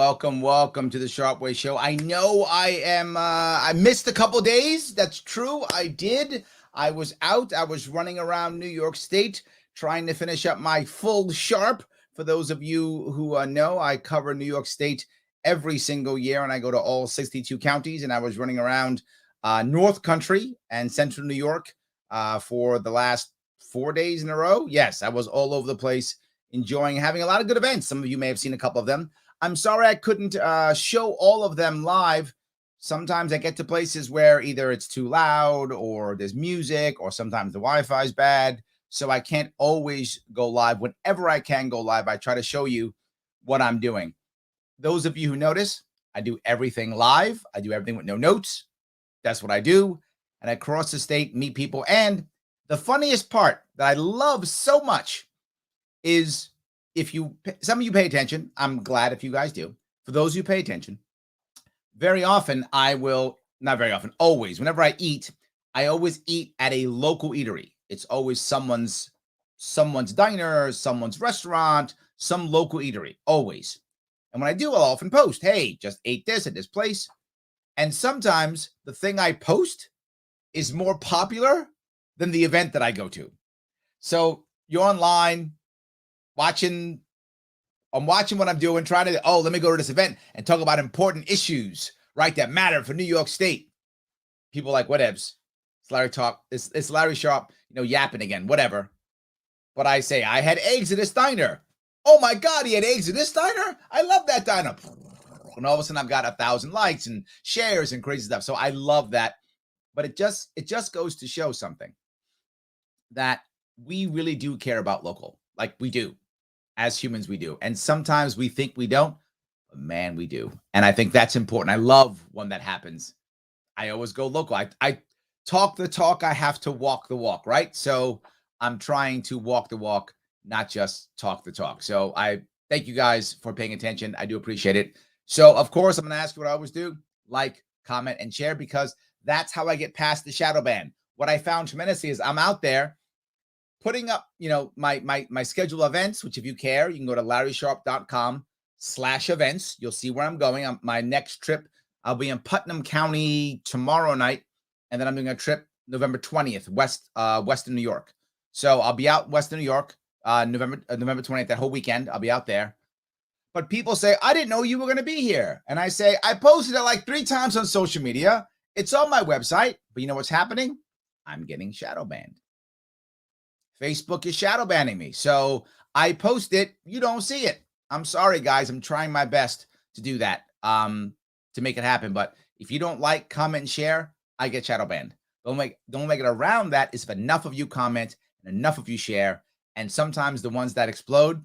Welcome to the Sharpe Way Show. I know I missed a couple days. That's true. I did. I was out. I was running around New York State trying to finish up my full Sharpe. For those of you who know, I cover New York State every single year, and I go to all 62 counties, and I was running around North Country and Central New York for the last 4 days in a row. Yes, I was all over the place, enjoying having a lot of good events. Some of you may have seen a couple of them. I'm sorry I couldn't show all of them live. Sometimes I get to places where either it's too loud or there's music, or sometimes the Wi-Fi is bad. So I can't always go live. Whenever I can go live, I try to show you what I'm doing. Those of you who notice, I do everything live. I do everything with no notes. That's what I do. And I cross the state, meet people. And the funniest part that I love so much is, if some of you pay attention, I'm glad if you guys do. For those who pay attention, very often not very often, always, whenever I eat, I always eat at a local eatery. It's always someone's diner, someone's restaurant, some local eatery, always. And when I do, I'll often post, hey, just ate this at this place. And sometimes the thing I post is more popular than the event that I go to. So you're online, I'm watching what I'm doing, trying to, let me go to this event and talk about important issues, right, that matter for New York State. People like, whatevs. It's Larry talk. It's Larry Sharpe, yapping again, whatever. But I say, I had eggs at this diner. Oh my God, he had eggs at this diner? I love that diner. And all of a sudden I've got 1,000 likes and shares and crazy stuff. So I love that. But it just goes to show something, that we really do care about local. Like we do. As humans, we do. And sometimes we think we don't, but man, we do. And I think that's important. I love when that happens. I always go local. I talk the talk. I have to walk the walk, right? So I'm trying to walk the walk, not just talk the talk. So I thank you guys for paying attention. I do appreciate it. So, of course, I'm going to ask you what I always do: like, comment, and share, because that's how I get past the shadow ban. What I found tremendously is I'm out there putting up, my schedule events, which if you care, you can go to larrysharpe.com/events. You'll see where I'm going. My next trip, I'll be in Putnam County tomorrow night. And then I'm doing a trip November 20th, Western New York. So I'll be out in Western New York, November 20th, that whole weekend. I'll be out there. But people say, I didn't know you were going to be here. And I say, I posted it like 3 times on social media. It's on my website. But you know what's happening? I'm getting shadow banned. Facebook is shadow banning me. So I post it. You don't see it. I'm sorry, guys. I'm trying my best to do that, to make it happen. But if you don't like, comment, and share, I get shadow banned. Don't make it around that. Is if enough of you comment and enough of you share. And sometimes the ones that explode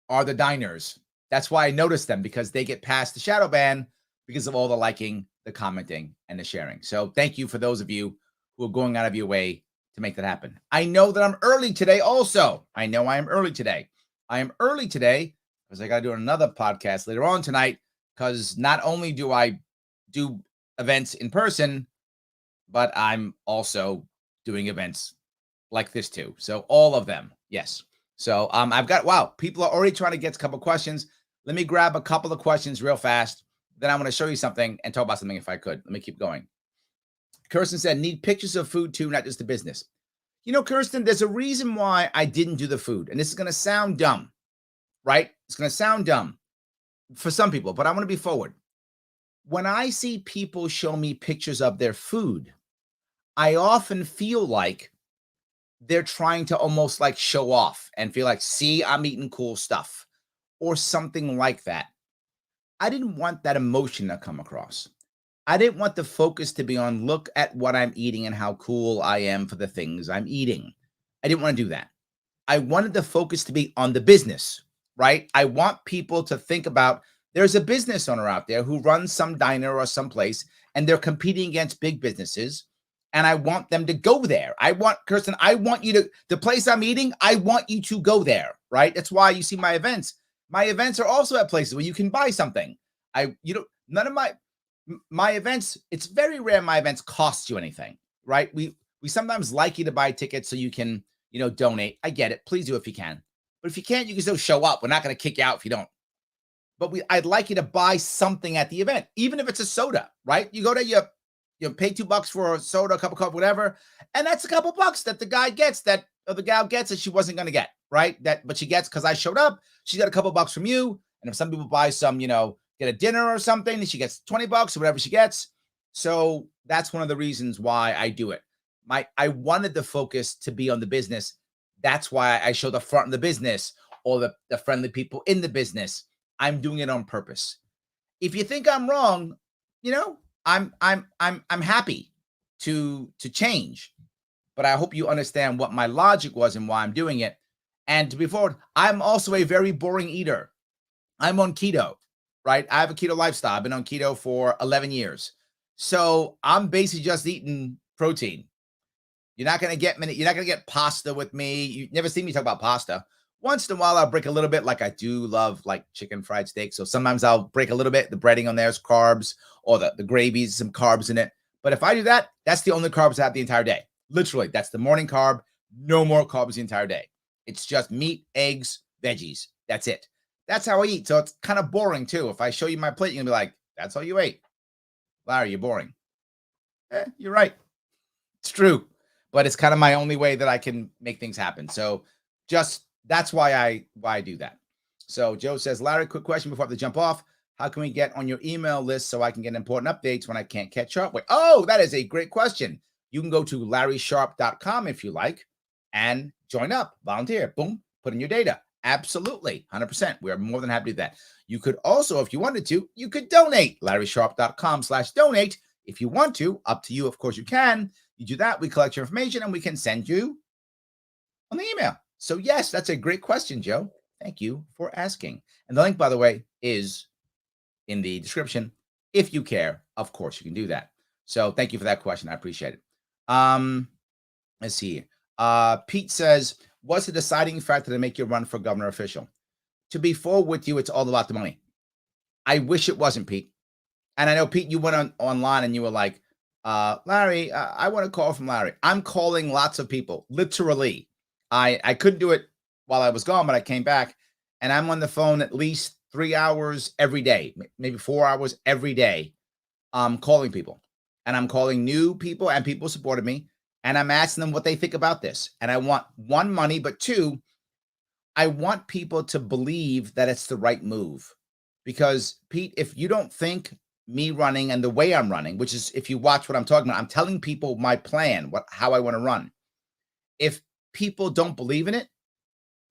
are the diners. That's why I notice them, because they get past the shadow ban because of all the liking, the commenting, and the sharing. So thank you for those of you who are going out of your way to make that happen. I know that I'm early today also. I know I am early today. I am early today because I got to do another podcast later on tonight, because not only do I do events in person, but I'm also doing events like this too. So all of them, yes. So I've got, people are already trying to get a couple of questions. Let me grab a couple of questions real fast. Then I'm going to show you something and talk about something if I could. Let me keep going. Kirsten said, need pictures of food too, not just the business. Kirsten, there's a reason why I didn't do the food. And this is going to sound dumb, right? It's going to sound dumb for some people, but I want to be forward. When I see people show me pictures of their food, I often feel like they're trying to almost like show off and feel like, see, I'm eating cool stuff or something like that. I didn't want that emotion to come across. I didn't want the focus to be on, look at what I'm eating and how cool I am for the things I'm eating. I didn't want to do that. I wanted the focus to be on the business, right? I want people to think about, there's a business owner out there who runs some diner or some place, and they're competing against big businesses. And I want them to go there. Kirsten, I want you to, the place I'm eating, I want you to go there, right? That's why you see my events. My events are also at places where you can buy something. None of my events, it's very rare my events cost you anything, right? We sometimes like you to buy tickets so you can, donate. I get it. Please do if you can. But if you can't, you can still show up. We're not going to kick you out if you don't. but I'd like you to buy something at the event, even if it's a soda, right? You go to you pay $2 for a soda, a cup of coffee, whatever, and that's a couple bucks that the guy gets that or the gal gets that she wasn't going to get, right? But she gets because I showed up. She got a couple bucks from you, and if some people buy some, get a dinner or something, then she gets $20 or whatever she gets. So that's one of the reasons why I do it. I wanted the focus to be on the business. That's why I show the front of the business or the friendly people in the business. I'm doing it on purpose. If you think I'm wrong, I'm happy to change. But I hope you understand what my logic was and why I'm doing it. And to be forward, I'm also a very boring eater. I'm on keto, right? I have a keto lifestyle. I've been on keto for 11 years. So I'm basically just eating protein. You're not going to get pasta with me. You never see me talk about pasta. Once in a while, I'll break a little bit. Like I do love like chicken fried steak. So sometimes I'll break a little bit. The breading on there is carbs, or the gravy's some carbs in it. But if I do that, that's the only carbs I have the entire day. Literally, that's the morning carb. No more carbs the entire day. It's just meat, eggs, veggies. That's it. That's how I eat. So it's kind of boring too. If I show you my plate, you're going to be like, that's all you ate. Larry, you're boring. You're right. It's true. But it's kind of my only way that I can make things happen. So just that's why I do that. So Joe says, Larry, quick question before I have to jump off. How can we get on your email list so I can get important updates when I can't catch up? Wait, that is a great question. You can go to LarrySharpe.com if you like and join up, volunteer, boom, put in your data. Absolutely, 100%. We are more than happy to do that. You could also, if you wanted to, you could donate, LarrySharpe.com/donate. If you want to, up to you. Of course, you can. You do that, we collect your information, and we can send you on the email. So yes, that's a great question, Joe. Thank you for asking. And the link, by the way, is in the description. If you care, of course, you can do that. So thank you for that question. I appreciate it. Let's see. Pete says, what's the deciding factor to make you run for governor official? To be forward with you, it's all about the money. I wish it wasn't, Pete. And I know, Pete, you went online and you were like, Larry, I want a call from Larry. I'm calling lots of people, literally. I couldn't do it while I was gone, but I came back and I'm on the phone at least 3 hours every day, maybe 4 hours every day, calling people. And I'm calling new people and people who supported me. And I'm asking them what they think about this. And I want, one, money, but two, I want people to believe that it's the right move. Because, Pete, if you don't think me running and the way I'm running, which is, if you watch what I'm talking about, I'm telling people my plan, how I want to run. If people don't believe in it,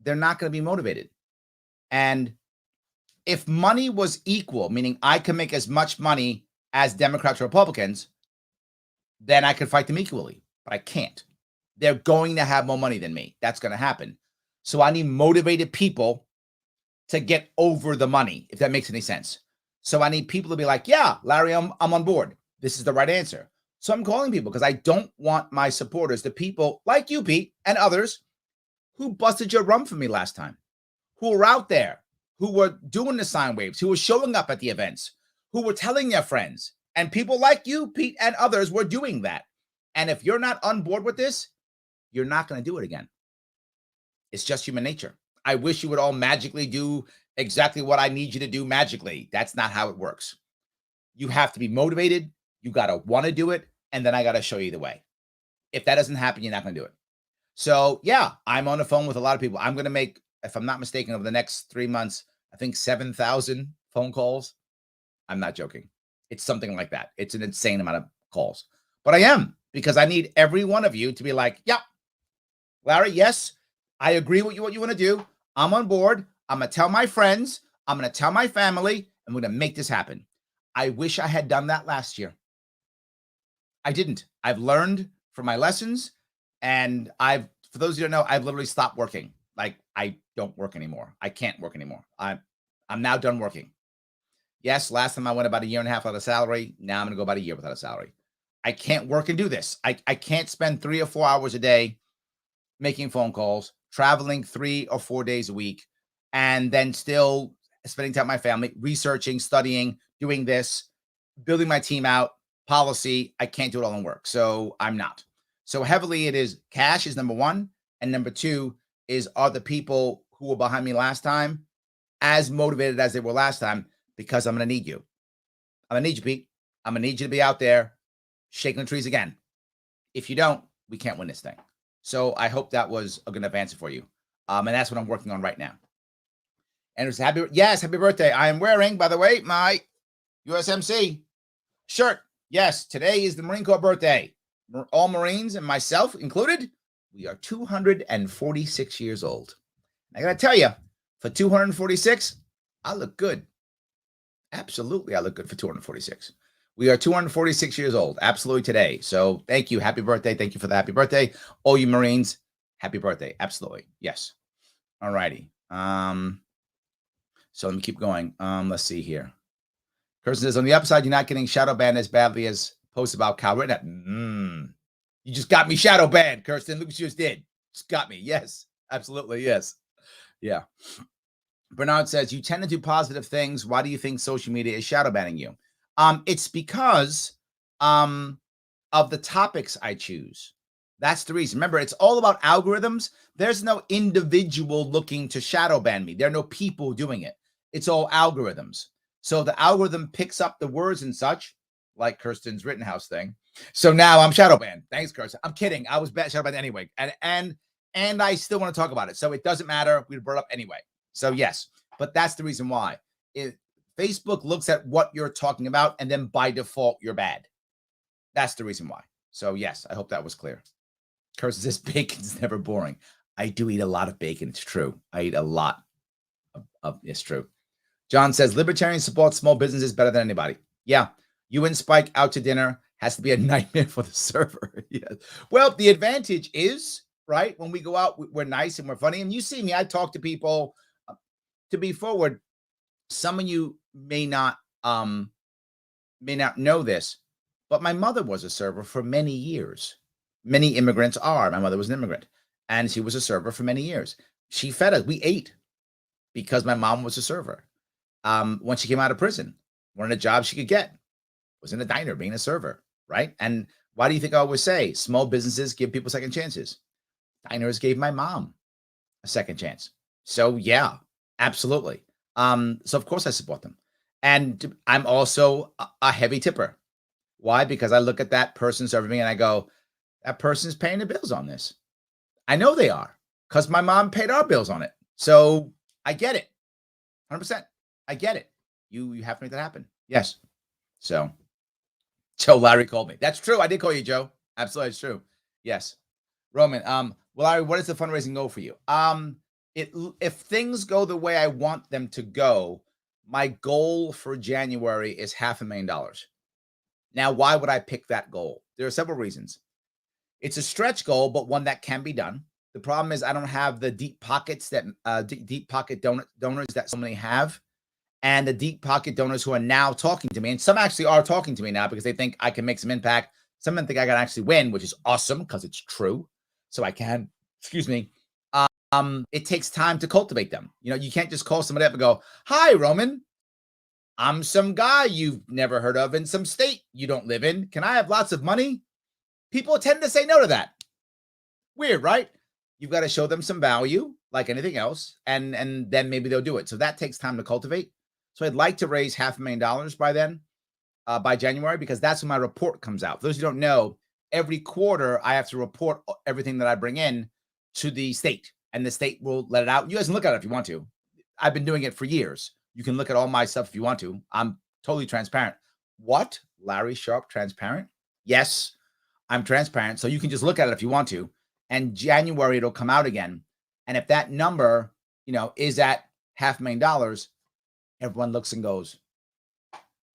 they're not going to be motivated. And if money was equal, meaning I can make as much money as Democrats or Republicans, then I could fight them equally, but I can't. They're going to have more money than me. That's going to happen. So I need motivated people to get over the money, if that makes any sense. So I need people to be like, yeah, Larry, I'm on board. This is the right answer. So I'm calling people because I don't want my supporters, the people like you, Pete, and others who busted your rum for me last time, who were out there, who were doing the sine waves, who were showing up at the events, who were telling their friends. And people like you, Pete, and others were doing that. And if you're not on board with this, you're not going to do it again. It's just human nature. I wish you would all magically do exactly what I need you to do magically. That's not how it works. You have to be motivated. You got to want to do it. And then I got to show you the way. If that doesn't happen, you're not going to do it. So yeah, I'm on the phone with a lot of people. I'm going to make, if I'm not mistaken, over the next 3 months, I think 7,000 phone calls. I'm not joking. It's something like that. It's an insane amount of calls. But I am, because I need every one of you to be like, yeah, Larry, yes, I agree with you, what you want to do. I'm on board. I'm going to tell my friends. I'm going to tell my family, and we're going to make this happen. I wish I had done that last year. I didn't. I've learned from my lessons, and for those of you who don't know, I've literally stopped working. Like, I don't work anymore. I can't work anymore. I'm now done working. Yes, last time I went about 1.5 years without a salary. Now I'm going to go about 1 year without a salary. I can't work and do this. I can't spend 3 or 4 hours a day making phone calls, traveling 3 or 4 days a week, and then still spending time with my family, researching, studying, doing this, building my team out, policy. I can't do it all in work. So I'm not. So heavily it is cash is number one. And number two is, are the people who were behind me last time as motivated as they were last time? because I'm going to need you. I'm going to need you, Pete. I'm going to need you to be out there shaking the trees again. If you don't, we can't win this thing. So I hope that was a good enough answer for you. And that's what I'm working on right now. And it's happy birthday. I am wearing, by the way, my USMC shirt. Yes, today is the Marine Corps birthday. All Marines and myself included, we are 246 years old. I got to tell you, for 246, I look good. Absolutely, I look good for 246. We are 246 years old, absolutely today. So thank you. Happy birthday. Thank you for the happy birthday. All you Marines, happy birthday. Absolutely. Yes. All righty. So let me keep going. Let's see here. Kirsten says, on the upside, you're not getting shadow banned as badly as posts about Cal Rittenhouse. You just got me shadow banned, Kirsten. Look what you just did. Just got me. Yes, absolutely. Yes. Yeah. Bernard says, you tend to do positive things. Why do you think social media is shadow banning you? It's because of the topics I choose. That's the reason. Remember, it's all about algorithms. There's no individual looking to shadow ban me. There are no people doing it. It's all algorithms. So the algorithm picks up the words and such, like Kirsten's Rittenhouse thing. So now I'm shadow banned. Thanks, Kirsten. I'm kidding. I was shadow banned anyway. And I still want to talk about it. So it doesn't matter. We brought it up anyway. So yes, but that's the reason why. Facebook looks at what you're talking about, and then by default, you're bad. That's the reason why. So yes, I hope that was clear. Kirsten says bacon's never boring. I do eat a lot of bacon. It's true. I eat a lot of it's true. John says libertarians support small businesses better than anybody. Yeah. You and Spike out to dinner has to be a nightmare for the server. Yes. Well, the advantage is, right, when we go out, we're nice and we're funny. And you see me, I talk to people. To be forward, some of you may not know this, but my mother was a server for many years. Many immigrants are. My mother was an immigrant, and she was a server for many years. She fed us. We ate because my mom was a server. When she came out of prison, one of the jobs she could get was in a diner being a server, right? And why do you think I always say small businesses give people second chances? Diners gave my mom a second chance. So yeah, absolutely. So of course I support them. And I'm also a heavy tipper. Why? Because I look at that person serving me and I go, that person's paying the bills on this. I know they are because my mom paid our bills on it. So I get it. 100%. I get it. You have to make that happen. Yes. So Joe Larry called me. That's true. I did call you, Joe. Absolutely. It's true. Yes. Roman, well, Larry, what is the fundraising goal for you? If things go the way I want them to go, my goal for January is $500,000. Now, why would I pick that goal? There are several reasons. It's a stretch goal, but one that can be done. The problem is I don't have the deep pockets that deep pocket donors that so many have, and the deep pocket donors who are now talking to me. And some actually are talking to me now because they think I can make some impact. Some of them think I can actually win, which is awesome because it's true. So I can, excuse me. It takes time to cultivate them. You know, you can't just call somebody up and go, hi, Roman. I'm some guy you've never heard of in some state you don't live in. Can I have lots of money? People tend to say no to that. Weird, right? You've got to show them some value like anything else, and then maybe they'll do it. So that takes time to cultivate. So I'd like to raise $500,000 by then, by January, because that's when my report comes out. For those who don't know, every quarter I have to report everything that I bring in to the state, and the state will let it out. You guys can look at it if you want to. I've been doing it for years. You can look at all my stuff if you want to. I'm totally transparent. What? Larry Sharpe transparent? Yes, I'm transparent. So you can just look at it if you want to. And January, it'll come out again. And if that number, is at $500,000, everyone looks and goes,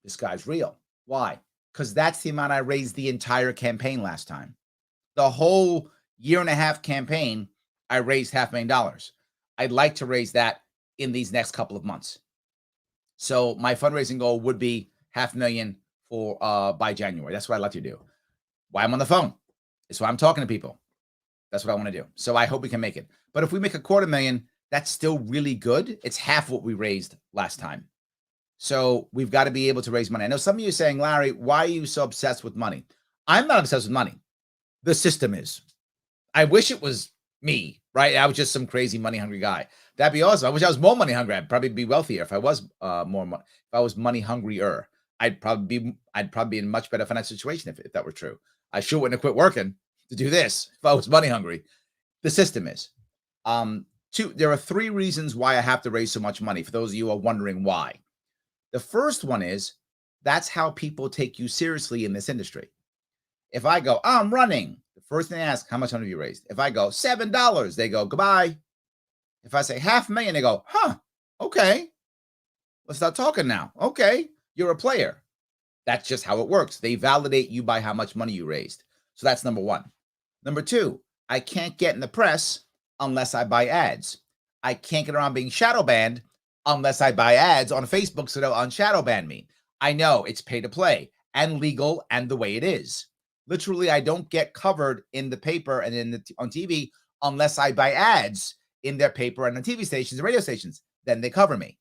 this guy's real. Why? Because that's the amount I raised the entire campaign last time. The whole year and a half campaign, I raised $500,000. I'd like to raise that in these next couple of months. So my fundraising goal would be $500,000 for by January. That's what I'd like to do. Why I'm on the phone. It's why I'm talking to people. That's what I want to do. So I hope we can make it. But if we make $250,000, that's still really good. It's half what we raised last time. So we've got to be able to raise money. I know some of you are saying, Larry, why are you so obsessed with money? I'm not obsessed with money. The system is. I wish it was me, right? I was just some crazy money hungry guy. That'd be awesome. I wish I was more money hungry. I'd probably be wealthier if I was more money. If I was money hungrier, I'd probably be in a much better financial situation if that were true. I sure wouldn't have quit working to do this if I was money hungry. The system is. There are 3 reasons why I have to raise so much money. For those of you who are wondering why. The first one is that's how people take you seriously in this industry. If I go, I'm running, the first thing they ask, how much money have you raised? If I go $7, they go, goodbye. If I say $500,000, they go, okay, let's start talking now. Okay, you're a player. That's just how it works. They validate you by how much money you raised. So that's number 1. Number 2, I can't get in the press unless I buy ads. I can't get around being shadow banned unless I buy ads on Facebook so they'll unshadow ban me. I know it's pay to play and legal and the way it is. Literally, I don't get covered in the paper and on TV unless I buy ads in their paper and on TV stations and radio stations. Then they cover me.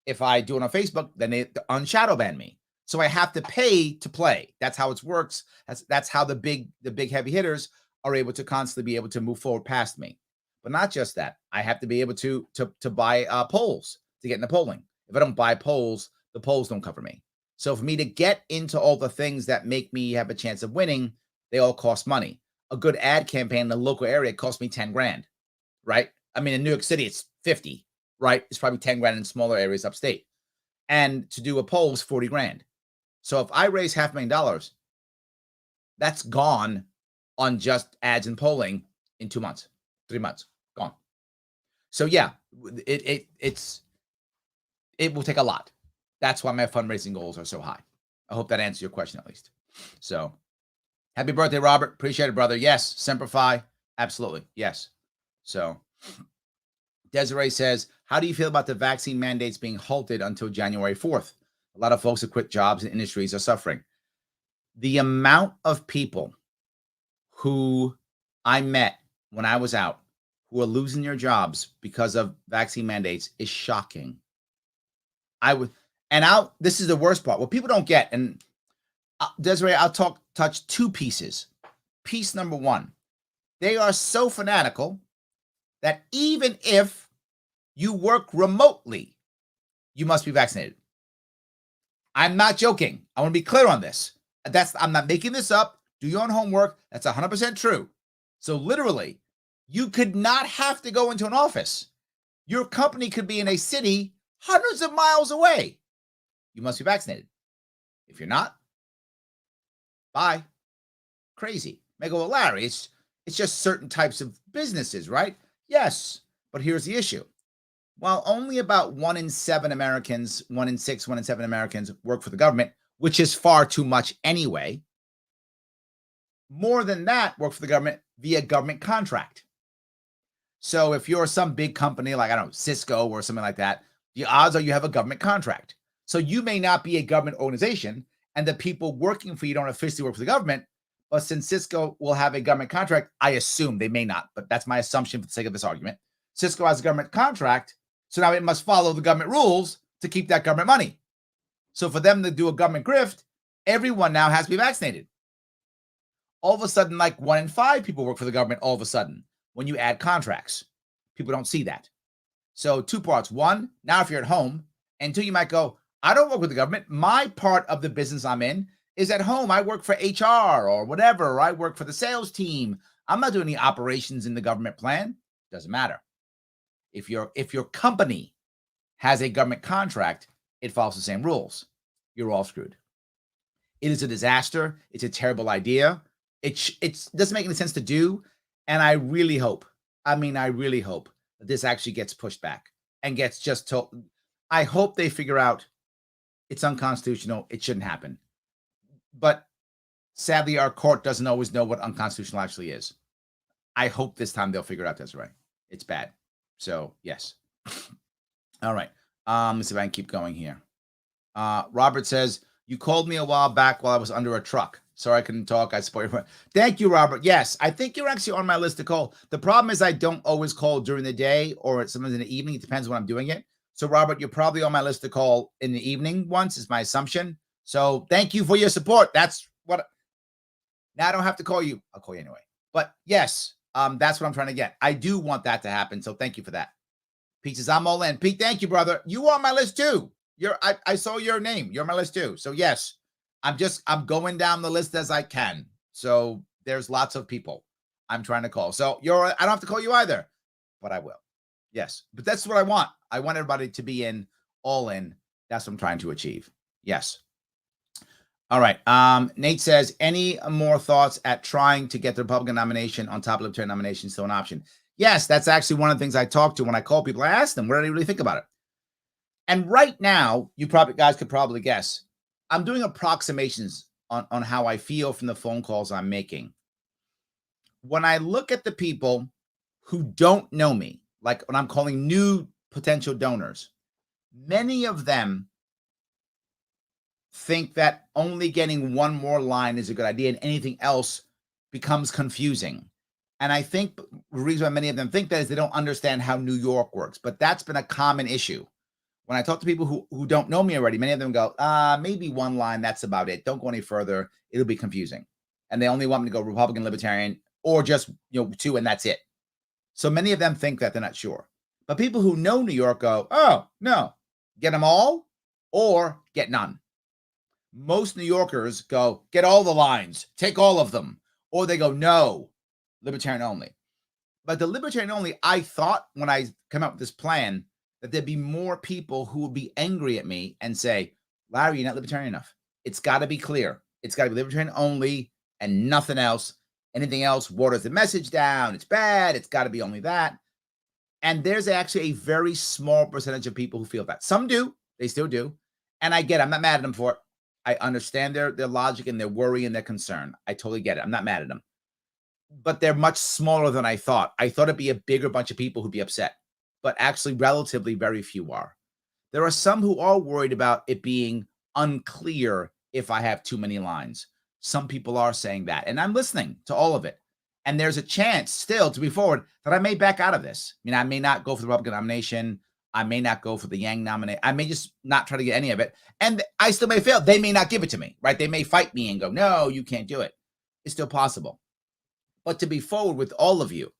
If I do it on Facebook, then they unshadow ban me. So I have to pay to play. That's how it works. That's how the big heavy hitters are able to constantly be able to move forward past me. But not just that. I have to be able to buy polls to get in the polling. If I don't buy polls, the polls don't cover me. So for me to get into all the things that make me have a chance of winning, they all cost money. A good ad campaign in the local area cost me 10 grand, right? I mean, in New York City, it's 50, right? It's probably 10 grand in smaller areas upstate. And to do a poll is 40 grand. So if I raise $500,000, that's gone on just ads and polling in 2 months, 3 months, gone. So yeah, it will take a lot. That's why my fundraising goals are so high. I hope that answers your question at least. So happy birthday, Robert. Appreciate it, brother. Yes. Semper Fi. Absolutely. Yes. So Desiree says, how do you feel about the vaccine mandates being halted until January 4th? A lot of folks who quit jobs and industries are suffering. The amount of people who I met when I was out who are losing their jobs because of vaccine mandates is shocking. This is the worst part. What people don't get, and Desiree, I'll touch 2 pieces. Piece number 1, they are so fanatical that even if you work remotely, you must be vaccinated. I'm not joking. I want to be clear on this. I'm not making this up. Do your own homework. That's 100% true. So literally, you could not have to go into an office. Your company could be in a city hundreds of miles away. You must be vaccinated. If you're not, bye. Crazy. May go, well, Larry, it's just certain types of businesses, right? Yes, but here's the issue. While only about 1 in 7 Americans, 1 in 6, 1 in 7 Americans work for the government, which is far too much anyway, more than that work for the government via government contract. So if you're some big company like, I don't know, Cisco or something like that, the odds are you have a government contract. So you may not be a government organization, and the people working for you don't officially work for the government, but since Cisco will have a government contract, I assume they may not, but that's my assumption for the sake of this argument. Cisco has a government contract, so now it must follow the government rules to keep that government money. So for them to do a government grift, everyone now has to be vaccinated. All of a sudden, like 1 in 5 people work for the government all of a sudden when you add contracts. People don't see that. So 2 parts. 1, now if you're at home, and 2, you might go, I don't work with the government. My part of the business I'm in is at home. I work for HR or whatever, or I work for the sales team. I'm not doing any operations in the government plan. Doesn't matter. If your company has a government contract, it follows the same rules. You're all screwed. It is a disaster. It's a terrible idea. It doesn't make any sense to do. And I really hope that this actually gets pushed back and gets just told. I hope they figure out it's unconstitutional. It shouldn't happen. But sadly, our court doesn't always know what unconstitutional actually is. I hope this time they'll figure it out. That's right. It's bad. So, yes. All right. Let's see if I can keep going here. Robert says, you called me a while back while I was under a truck. Sorry I couldn't talk. I support you. Thank you, Robert. Yes, I think you're actually on my list to call. The problem is I don't always call during the day or sometimes in the evening. It depends when I'm doing it. So, Robert, you're probably on my list to call in the evening once, is my assumption. So thank you for your support. That's what. Now I don't have to call you. I'll call you anyway. But yes, That's what I'm trying to get. I do want that to happen. So thank you for that. Pete says, I'm all in. Pete, thank you, brother. You are on my list too. I saw your name. You're on my list too. So yes, I'm going down the list as I can. So there's lots of people I'm trying to call. So I don't have to call you either, but I will. Yes. But that's what I want. I want everybody to be all in. That's what I'm trying to achieve. Yes. All right. Nate says, any more thoughts at trying to get the Republican nomination on top of the Libertarian nomination still an option? Yes, that's actually one of the things I talk to when I call people. I ask them, what do they really think about it? And right now, you guys could probably guess, I'm doing approximations on how I feel from the phone calls I'm making. When I look at the people who don't know me, like when I'm calling new potential donors, many of them think that only getting one more line is a good idea and anything else becomes confusing. And I think the reason why many of them think that is they don't understand how New York works. But that's been a common issue. When I talk to people who don't know me already, many of them go, maybe one line, that's about it. Don't go any further. It'll be confusing. And they only want me to go Republican, Libertarian, or just two, and that's it. So many of them think that they're not sure. But people who know New York go, oh, no, get them all or get none. Most New Yorkers go, get all the lines, take all of them. Or they go, no, Libertarian only. But the Libertarian only, I thought when I came up with this plan that there'd be more people who would be angry at me and say, Larry, you're not Libertarian enough. It's got to be clear. It's got to be Libertarian only and nothing else. Anything else waters the message down. It's bad. It's got to be only that. And there's actually a very small percentage of people who feel that. Some do. They still do. And I get it. I'm not mad at them for it. I understand their logic and their worry and their concern. I totally get it. I'm not mad at them. But they're much smaller than I thought. I thought it'd be a bigger bunch of people who'd be upset. But actually, relatively very few are. There are some who are worried about it being unclear if I have too many lines. Some people are saying that. And I'm listening to all of it. And there's a chance still to be forward that I may back out of this. I mean, I may not go for the Republican nomination. I may not go for the Yang nomination. I may just not try to get any of it. And I still may fail. They may not give it to me, right? They may fight me and go, no, you can't do it. It's still possible. But to be forward with all of you,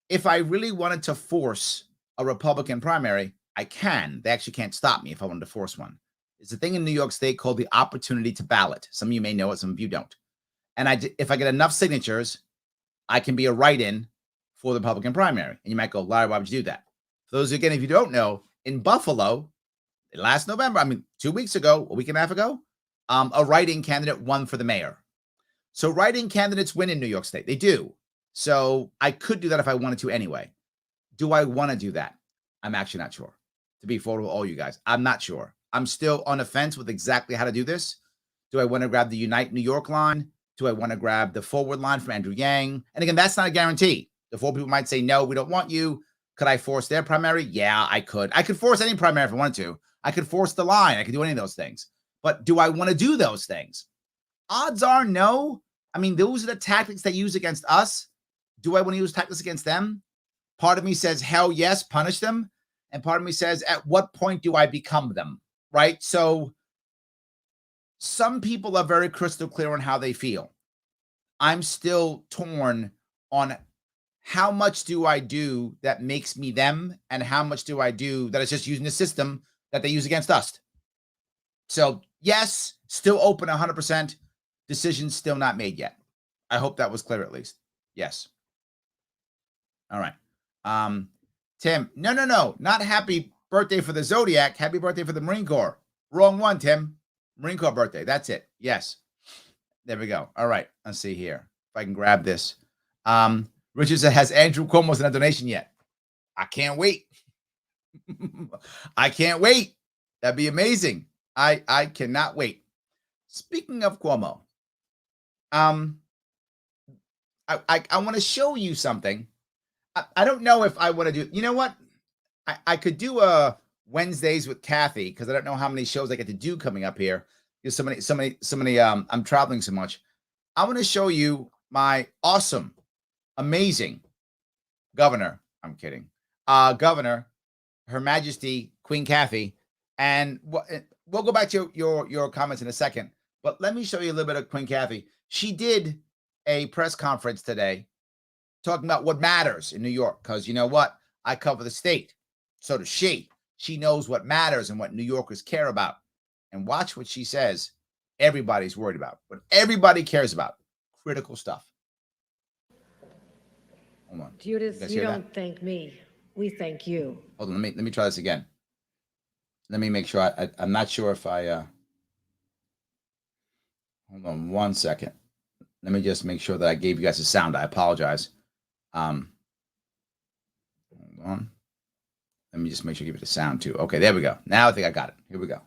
if I really wanted to force a Republican primary, I can. They actually can't stop me if I wanted to force one. It's a thing in New York State called the opportunity to ballot. Some of you may know it, some of you don't. And if I get enough signatures, I can be a write-in for the Republican primary. And you might go, Larry, why would you do that? For those, again, if you don't know, in Buffalo, last November, 2 weeks ago, a week and a half ago, a write-in candidate won for the mayor. So write-in candidates win in New York State. They do. So I could do that if I wanted to anyway. Do I want to do that? I'm actually not sure. To be forward with all you guys, I'm not sure. I'm still on the fence with exactly how to do this. Do I want to grab the Unite New York line? Do I want to grab the forward line from Andrew Yang? And again, that's not a guarantee. The four people might say, no, we don't want you. Could I force their primary? Yeah, I could. I could force any primary if I wanted to. I could force the line. I could do any of those things. But do I want to do those things? Odds are no. Those are the tactics they use against us. Do I want to use tactics against them? Part of me says, hell yes, punish them. And part of me says, at what point do I become them? Right? So some people are very crystal clear on how they feel. I'm still torn on how much do I do that makes me them and how much do I do that is just using the system that they use against us. So yes, still open 100%. Decision still not made yet. I hope that was clear at least. Yes. All right. Tim, no, not happy birthday for the Zodiac. Happy birthday for the Marine Corps. Wrong one, Tim. Marine Corps birthday. That's it. Yes. There we go. All right. Let's see here. If I can grab this. Richard said, has Andrew Cuomo sent a donation yet? I can't wait. I can't wait. That'd be amazing. I cannot wait. Speaking of Cuomo, I want to show you something. I don't know if I want to do, you know what? I could do Wednesdays with Kathy because I don't know how many shows I get to do coming up here. Because so many, I'm traveling so much. I want to show you my awesome, amazing governor. I'm kidding. Governor, Her Majesty, Queen Kathy. And we'll go back to your comments in a second. But let me show you a little bit of Queen Kathy. She did a press conference today talking about what matters in New York. Because you know what? I cover the state. So does she. She knows what matters and what New Yorkers care about. And watch what she says. Everybody's worried about what everybody cares about. Critical stuff. Hold on. Judas, you don't thank me. We thank you. Hold on. Let me try this again. Let me make sure. I'm not sure if I. Hold on 1 second. Let me just make sure that I gave you guys a sound. I apologize. Hold on. Let me just make sure I give it a sound too. Okay, there we go. Now I think I got it. Here we go.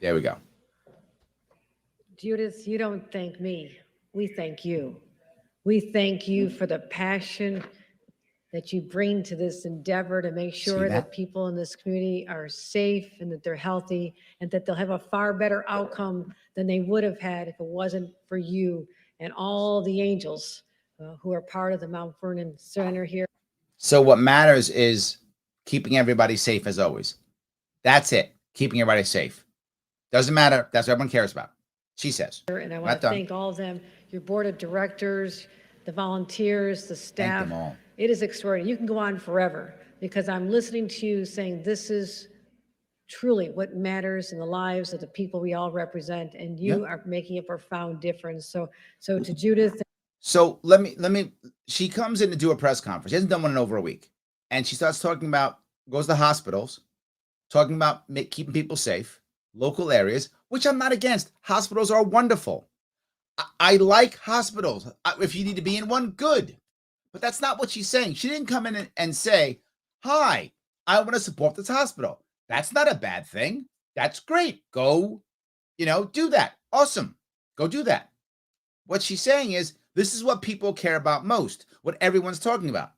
There we go. Judas, you don't thank me. We thank you. We thank you for the passion that you bring to this endeavor to make sure that people in this community are safe and that they're healthy and that they'll have a far better outcome than they would have had if it wasn't for you and all the angels who are part of the Mount Vernon Center here. So what matters is keeping everybody safe as always. That's it. Keeping everybody safe. Doesn't matter. That's what everyone cares about. She says. And I want to thank all of them, your board of directors, the volunteers, the staff. Thank them all. It is extraordinary. You can go on forever because I'm listening to you saying this is truly what matters in the lives of the people we all represent, and you are making a profound difference. So to Judith. So let me, she comes in to do a press conference. She hasn't done one in over a week. And she starts talking about, goes to hospitals, talking about keeping people safe, local areas, which I'm not against. Hospitals are wonderful. I like hospitals. If you need to be in one, good. But that's not what she's saying. She didn't come in and say, hi, I want to support this hospital. That's not a bad thing. That's great. Go, do that. Awesome. Go do that. What she's saying is, this is what people care about most, what everyone's talking about.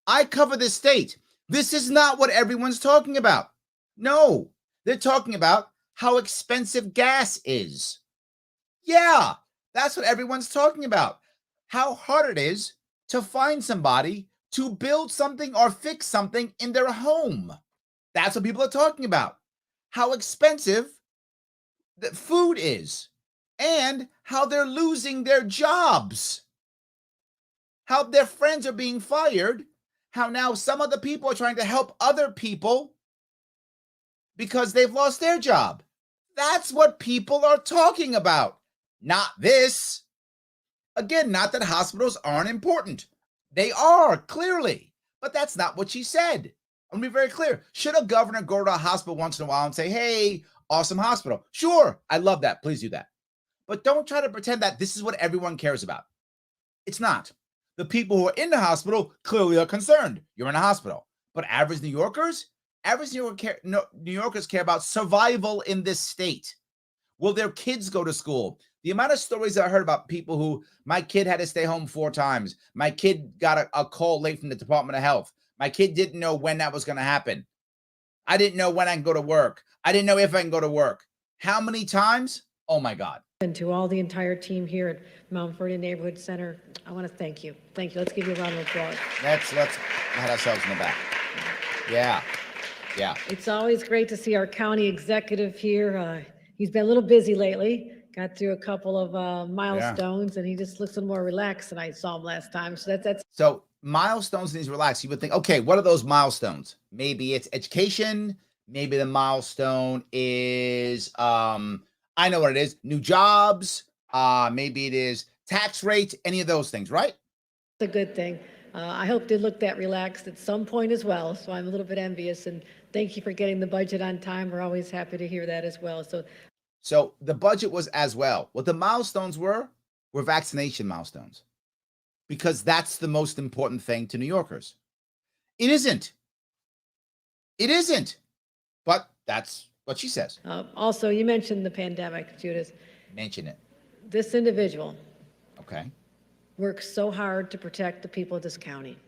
I cover this state. This is not what everyone's talking about. No, they're talking about how expensive gas is. Yeah, that's what everyone's talking about. How hard it is to find somebody to build something or fix something in their home. That's what people are talking about. How expensive the food is and how they're losing their jobs. How their friends are being fired. How now some of the people are trying to help other people because they've lost their job. That's what people are talking about. Not this. Again, not that hospitals aren't important. They are, clearly. But that's not what she said. I'm going to be very clear. Should a governor go to a hospital once in a while and say, hey, awesome hospital? Sure, I love that. Please do that. But don't try to pretend that this is what everyone cares about. It's not. The people who are in the hospital clearly are concerned. You're in a hospital. But average New Yorkers care about survival in this state. Will their kids go to school? The amount of stories I heard about people who, my kid had to stay home 4 times. My kid got a call late from the Department of Health. My kid didn't know when that was going to happen. I didn't know when I can go to work. I didn't know if I can go to work. How many times? Oh my God. And to all the entire team here at Mount Vernon Neighborhood Center, I want to thank you. Thank you. Let's give you a round of applause. Let's pat ourselves in the back. Yeah. Yeah. It's always great to see our county executive here. He's been a little busy lately. Got through a couple of milestones, and he just looks a little more relaxed than I saw him last time. So that's so milestones and he's relaxed. You would think, okay, what are those milestones? Maybe it's education. Maybe the milestone is I know what it is. New jobs. Maybe it is tax rates. Any of those things, right? a good thing. I hope they look that relaxed at some point as well. So I'm a little bit envious, and thank you for getting the budget on time. We're always happy to hear that as well. So the budget was as well. What the milestones were vaccination milestones, because that's the most important thing to New Yorkers. It isn't. But that's what she says. Also, you mentioned the pandemic, Judith. Mention it. This individual works so hard to protect the people of this county.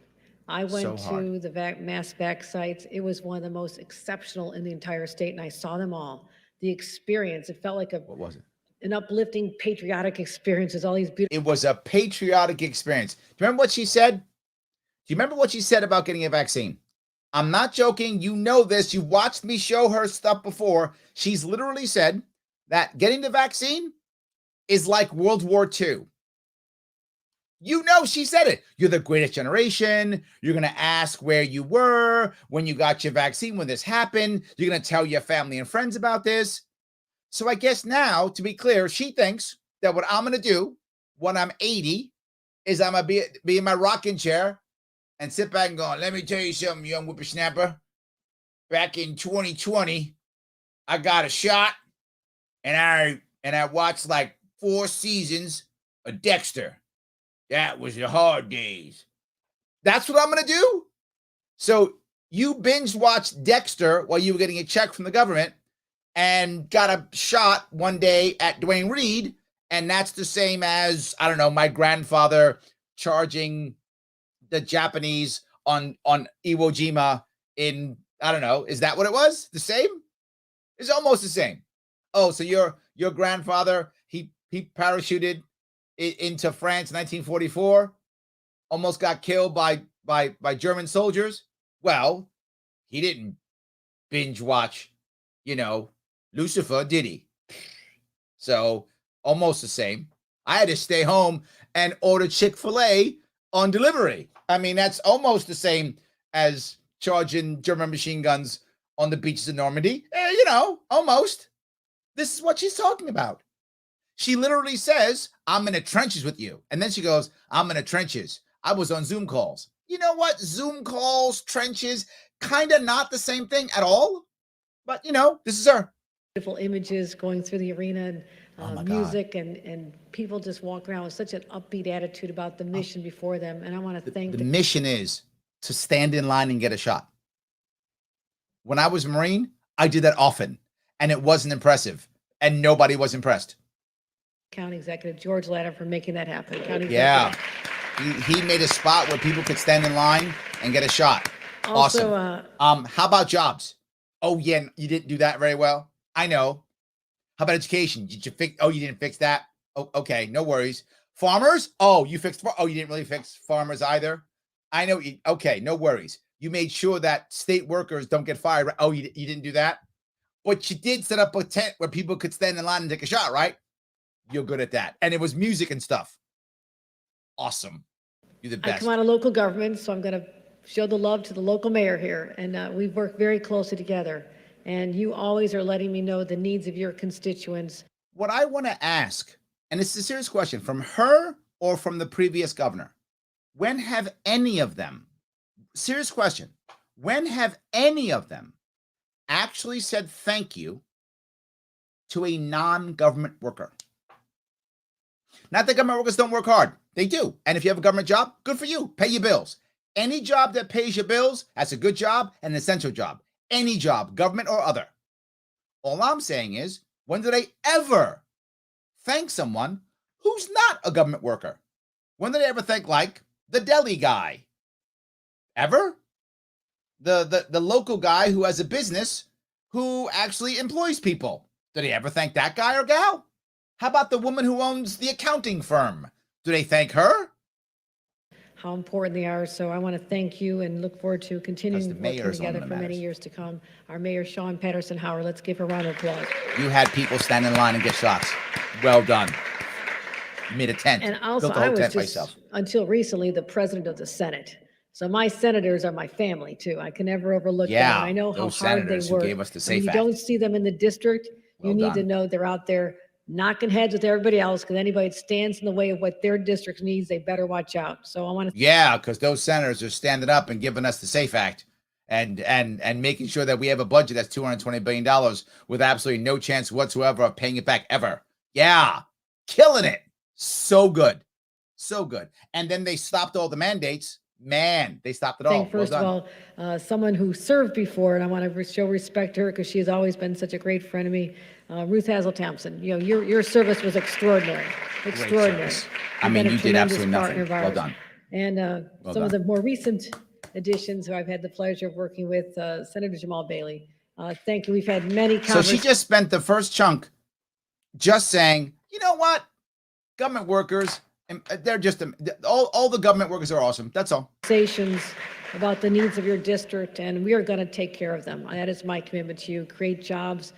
I went to the mass vac sites. It was one of the most exceptional in the entire state, and I saw them all. The experience, it felt like what was it? An uplifting, patriotic experience. All these beautiful. It was a patriotic experience. Do you remember what she said? Do you remember what she said about getting a vaccine? I'm not joking. You know this. You've watched me show her stuff before. She's literally said that getting the vaccine is like World War II. You know, she said it. You're the greatest generation. You're going to ask where you were when you got your vaccine, when this happened. You're going to tell your family and friends about this. So I guess now, to be clear, she thinks that what I'm going to do when I'm 80 is I'm going to be in my rocking chair and sit back and go, let me tell you something, young whippersnapper. Back in 2020, I got a shot and I watched like 4 seasons of Dexter. That was the hard days. That's what I'm going to do. So you binge watched Dexter while you were getting a check from the government and got a shot one day at Dwayne Reed. And that's the same as, I don't know, my grandfather charging the Japanese on Iwo Jima in, I don't know, is that what it was? The same? It's almost the same. Oh, so your grandfather, he parachuted into France in 1944, almost got killed by German soldiers. Well, he didn't binge watch, Lucifer, did he? So almost the same. I had to stay home and order Chick-fil-A on delivery. I mean, that's almost the same as charging German machine guns on the beaches of Normandy. Almost. This is what she's talking about. She literally says, I'm in the trenches with you. And then she goes, I'm in the trenches. I was on Zoom calls. You know what? Zoom calls, trenches, kind of not the same thing at all. But, this is her. Beautiful images going through the arena and music and people just walk around with such an upbeat attitude about the mission before them. And I want to thank the mission is to stand in line and get a shot. When I was a Marine, I did that often, and it wasn't impressive, and nobody was impressed. County Executive George Latta for making that happen. Yeah, he made a spot where people could stand in line and get a shot. Also, awesome. How about jobs? Oh yeah, you didn't do that very well. I know. How about education? Did you fix? Oh, you didn't fix that. Oh, okay, no worries. Farmers? Oh, you fixed. Oh, you didn't really fix farmers either. I know. Okay, no worries. You made sure that state workers don't get fired. Oh, you didn't do that. But you did set up a tent where people could stand in line and take a shot, right? You're good at that. And it was music and stuff. Awesome. You're the best. I come out of local government, so I'm going to show the love to the local mayor here. And we've worked very closely together. And you always are letting me know the needs of your constituents. What I want to ask, and it's a serious question, from her or from the previous governor, when have any of them, serious question, when have any of them actually said thank you to a non-government worker? Not that government workers don't work hard. They do. And if you have a government job, good for you. Pay your bills. Any job that pays your bills, that's a good job and an essential job. Any job, government or other. All I'm saying is, when do they ever thank someone who's not a government worker? When do they ever thank, like, the deli guy? Ever? The local guy who has a business who actually employs people. Do they ever thank that guy or gal? How about the woman who owns the accounting firm? Do they thank her? How important they are. So I want to thank you and look forward to continuing working together for many years to come. Our Mayor, Sean Patterson Howard, let's give her a round of applause. You had people stand in line and get shots. Well done. You made a tent. And also, I was just, until recently, the president of the Senate. So my senators are my family, too. I can never overlook them. And I know how hard they work. Gave us the safe when you don't see them in the district, you need to know they're out there knocking heads with everybody else, because anybody that stands in the way of what their district needs, they better watch out. So I want to. Yeah, because those senators are standing up and giving us the SAFE Act and making sure that we have a budget that's $220 billion with absolutely no chance whatsoever of paying it back ever. Yeah, killing it. So good. So good. And then they stopped all the mandates. Man, they stopped it all. First of all, someone who served before, and I want to show respect to her because she has always been such a great friend of me, Ruth Hazel-Thompson. You know, your service was extraordinary. Extraordinary. I mean, you did absolutely nothing. Well done. And some of the more recent additions who I've had the pleasure of working with, Senator Jamal Bailey. Thank you. We've had many conversations. So she just spent the first chunk just saying, you know what? Government workers, they're just all the government workers are awesome. That's all. Conversations about the needs of your district, and we are going to take care of them. That is my commitment to you. Create jobs,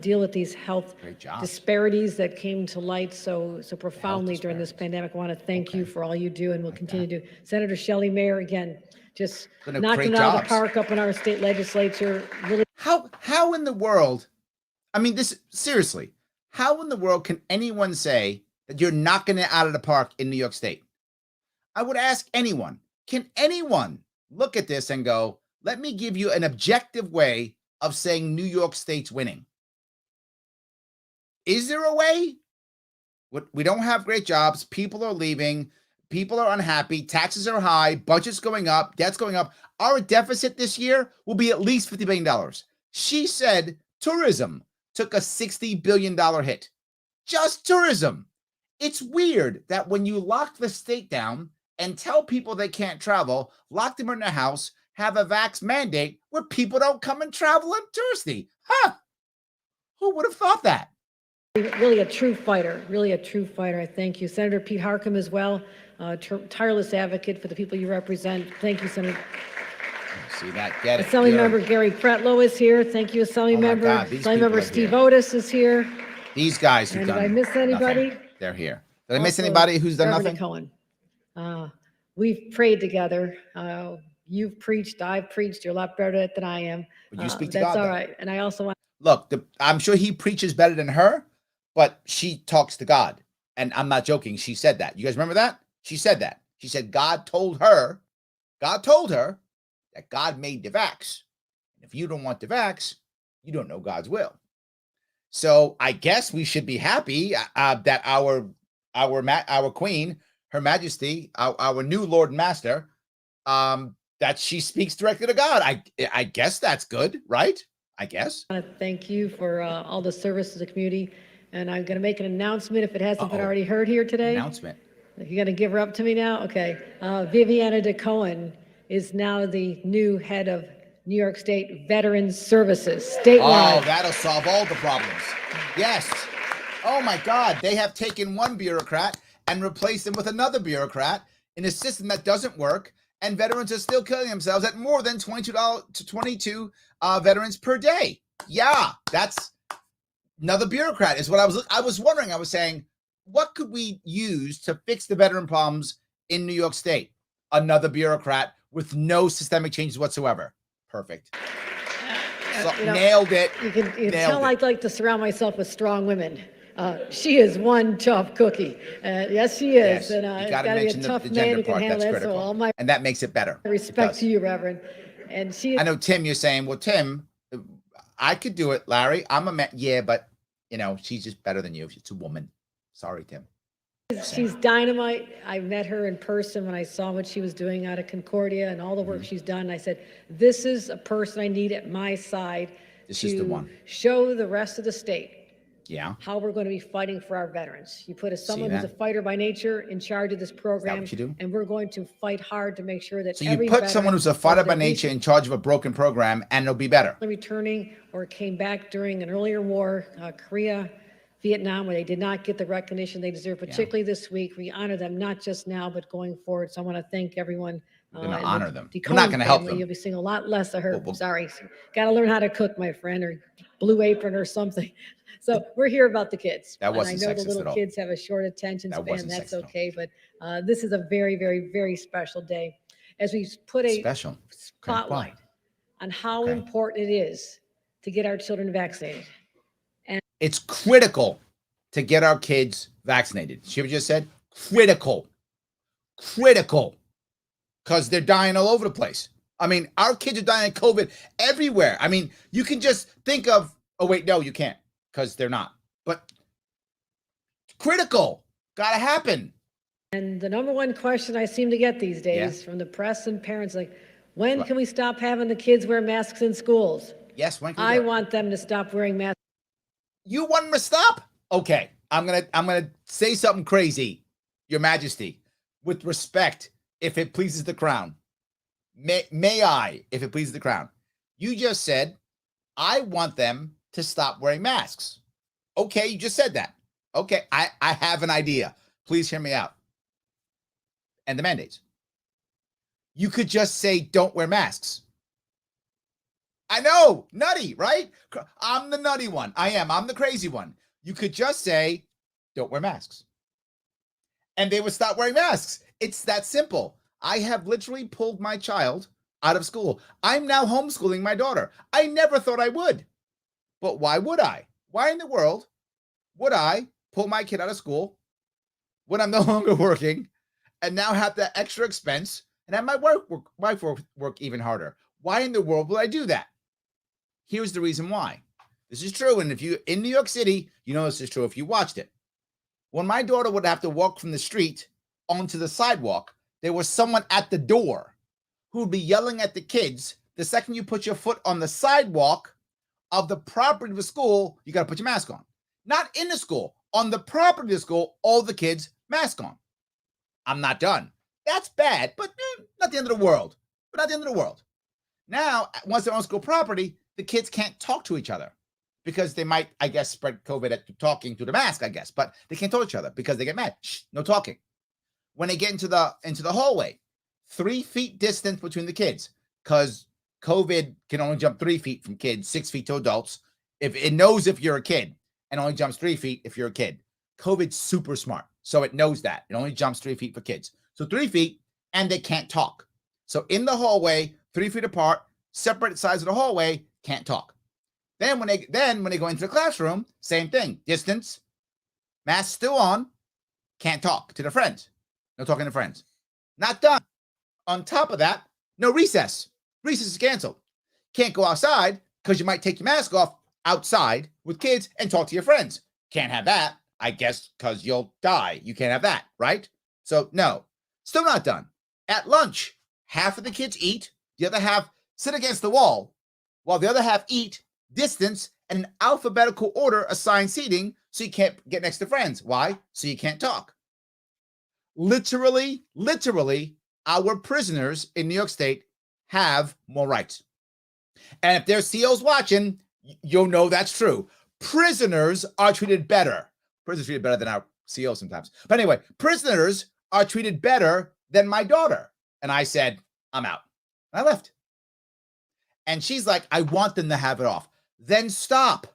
deal with these health disparities that came to light so profoundly during this pandemic. I want to thank you for all you do, and we'll continue to do. Senator Shelley Mayer, again, just knocking it out of the park up in our state legislature. Really. How in the world, I mean, this seriously, how in the world can anyone say that you're knocking it out of the park in New York State? I would ask anyone, can anyone look at this and go, let me give you an objective way of saying New York State's winning? Is there a way? We don't have great jobs. People are leaving. People are unhappy. Taxes are high. Budget's going up. Debt's going up. Our deficit this year will be at least $50 billion. She said tourism took a $60 billion hit. Just tourism. It's weird that when you lock the state down and tell people they can't travel, lock them in their house, have a vax mandate where people don't come and travel and touristy. Huh? Who would have thought that? Really a true fighter, really a true fighter. I thank you. Senator Pete Harcum as well, tireless advocate for the people you represent. Thank you, Senator. See that? Get it. Assembly member Gary Pretlow is here. Thank you, Assembly member. Assembly member Steve Otis is here. These guys who've done. Did I miss anybody? Nothing. They're here. Did I miss anybody who's done nothing? Cohen. We've prayed together. You've preached. I've preached. You're a lot better at it than I am. Would you speak to God? That's all right. And I also want. Look, I'm sure he preaches better than her, but she talks to God. And I'm not joking. She said that. You guys remember that? She said that. She said God told her that God made the vax. If you don't want the vax, you don't know God's will. So I guess we should be happy that our queen, Her Majesty, our new Lord and Master, that she speaks directly to God. I guess that's good, right? I guess. I want to thank you for all the service to the community. And I'm going to make an announcement if it hasn't been already heard here today. Announcement. You're going to give her up to me now? Okay. Viviana DeCohen is now the new head of New York State Veterans Services statewide. Oh, that'll solve all the problems. Yes. Oh my God. They have taken one bureaucrat and replaced him with another bureaucrat in a system that doesn't work. And veterans are still killing themselves at more than 22 veterans per day. Yeah, that's another bureaucrat is what I was wondering. I was saying, what could we use to fix the veteran problems in New York State? Another bureaucrat with no systemic changes whatsoever. Perfect. Nailed it. You can tell I'd like to surround myself with strong women. She is one tough cookie. Yes, she is. Yes. And you it's got to be a mention tough the man gender who can part. handle That's that. critical. So all my and that makes it better. Respect to you, Reverend. And she. I know, Tim, you're saying, well, Tim, I could do it, Larry. I'm a man. Yeah, but, she's just better than you. She's a woman. Sorry, Tim. She's dynamite. I met her in person when I saw what she was doing out of Concordia and all the work she's done. I said, this is a person I need at my side This is the one. Show the rest of the state how we're going to be fighting for our veterans. You put someone who's a fighter by nature in charge of this program, what you do? And we're going to fight hard to make sure that so you put someone who's a fighter by nature in charge of a broken program, and it'll be better. Returning or came back during an earlier war, Korea, Vietnam, where they did not get the recognition they deserve, particularly this week. We honor them, not just now, but going forward. So I want to thank everyone. We're going to honor them. We're not going to help them. You'll be seeing a lot less of her. Sorry. Got to learn how to cook, my friend, or Blue Apron or something. So we're here about the kids. That wasn't sexist at all. I know the little kids have a short attention span. That's okay. But this is a very, very, very special day as we put a spotlight on how important it is to get our children vaccinated. It's critical to get our kids vaccinated. She just said critical, because they're dying all over the place. I mean, our kids are dying of COVID everywhere. I mean, you can just think of, oh, wait, no, you can't, because they're not. But critical, got to happen. And the number one question I seem to get these days from the press and parents, like, when can we stop having the kids wear masks in schools? Yes, when can I want them to stop wearing masks. You want them to stop? Okay, I'm gonna say something crazy, Your Majesty, with respect, if it pleases the crown. May I, if it pleases the crown? You just said, I want them to stop wearing masks. Okay, you just said that. Okay, I have an idea. Please hear me out. And the mandates. You could just say, don't wear masks. I know, nutty, right? I'm the nutty one. I'm the crazy one. You could just say, don't wear masks. And they would stop wearing masks. It's that simple. I have literally pulled my child out of school. I'm now homeschooling my daughter. I never thought I would. But why would I? Why in the world would I pull my kid out of school when I'm no longer working and now have that extra expense and have my wife work even harder? Why in the world would I do that? Here's the reason why. This is true. And if you in New York City, you know this is true if you watched it. When my daughter would have to walk from the street onto the sidewalk, there was someone at the door who would be yelling at the kids. The second you put your foot on the sidewalk of the property of the school, you got to put your mask on. Not in the school, on the property of the school, all the kids mask on. I'm not done. That's bad, but not the end of the world. But not the end of the world. Now, once they're on school property, the kids can't talk to each other because they might, I guess, spread COVID at talking through the mask, I guess, but they can't talk to each other because they get mad. Shh, no talking. When they get into the hallway, 3 feet distance between the kids, because COVID can only jump 3 feet from kids, 6 feet to adults. If it knows if you're a kid and only jumps 3 feet if you're a kid. COVID's super smart, so it knows that. It only jumps 3 feet for kids. So 3 feet, and they can't talk. So in the hallway, 3 feet apart, separate sides of the hallway, can't talk. Then when they go into the classroom, same thing. Distance, mask still on, can't talk to their friends. No talking to friends. Not done. On top of that, no recess. Recess is canceled. Can't go outside because you might take your mask off outside with kids and talk to your friends. Can't have that, I guess, because you'll die. You can't have that, right? So no, still not done. At lunch, half of the kids eat, the other half sit against the wall, while the other half eat, distance, and in alphabetical order assigned seating so you can't get next to friends. Why? So you can't talk. Literally, our prisoners in New York State have more rights. And if there's COs watching, you'll know that's true. Prisoners are treated better. Prisoners are treated better than our COs sometimes. But anyway, prisoners are treated better than my daughter. And I said, I'm out. And I left. And she's like, I want them to have it off. Then stop.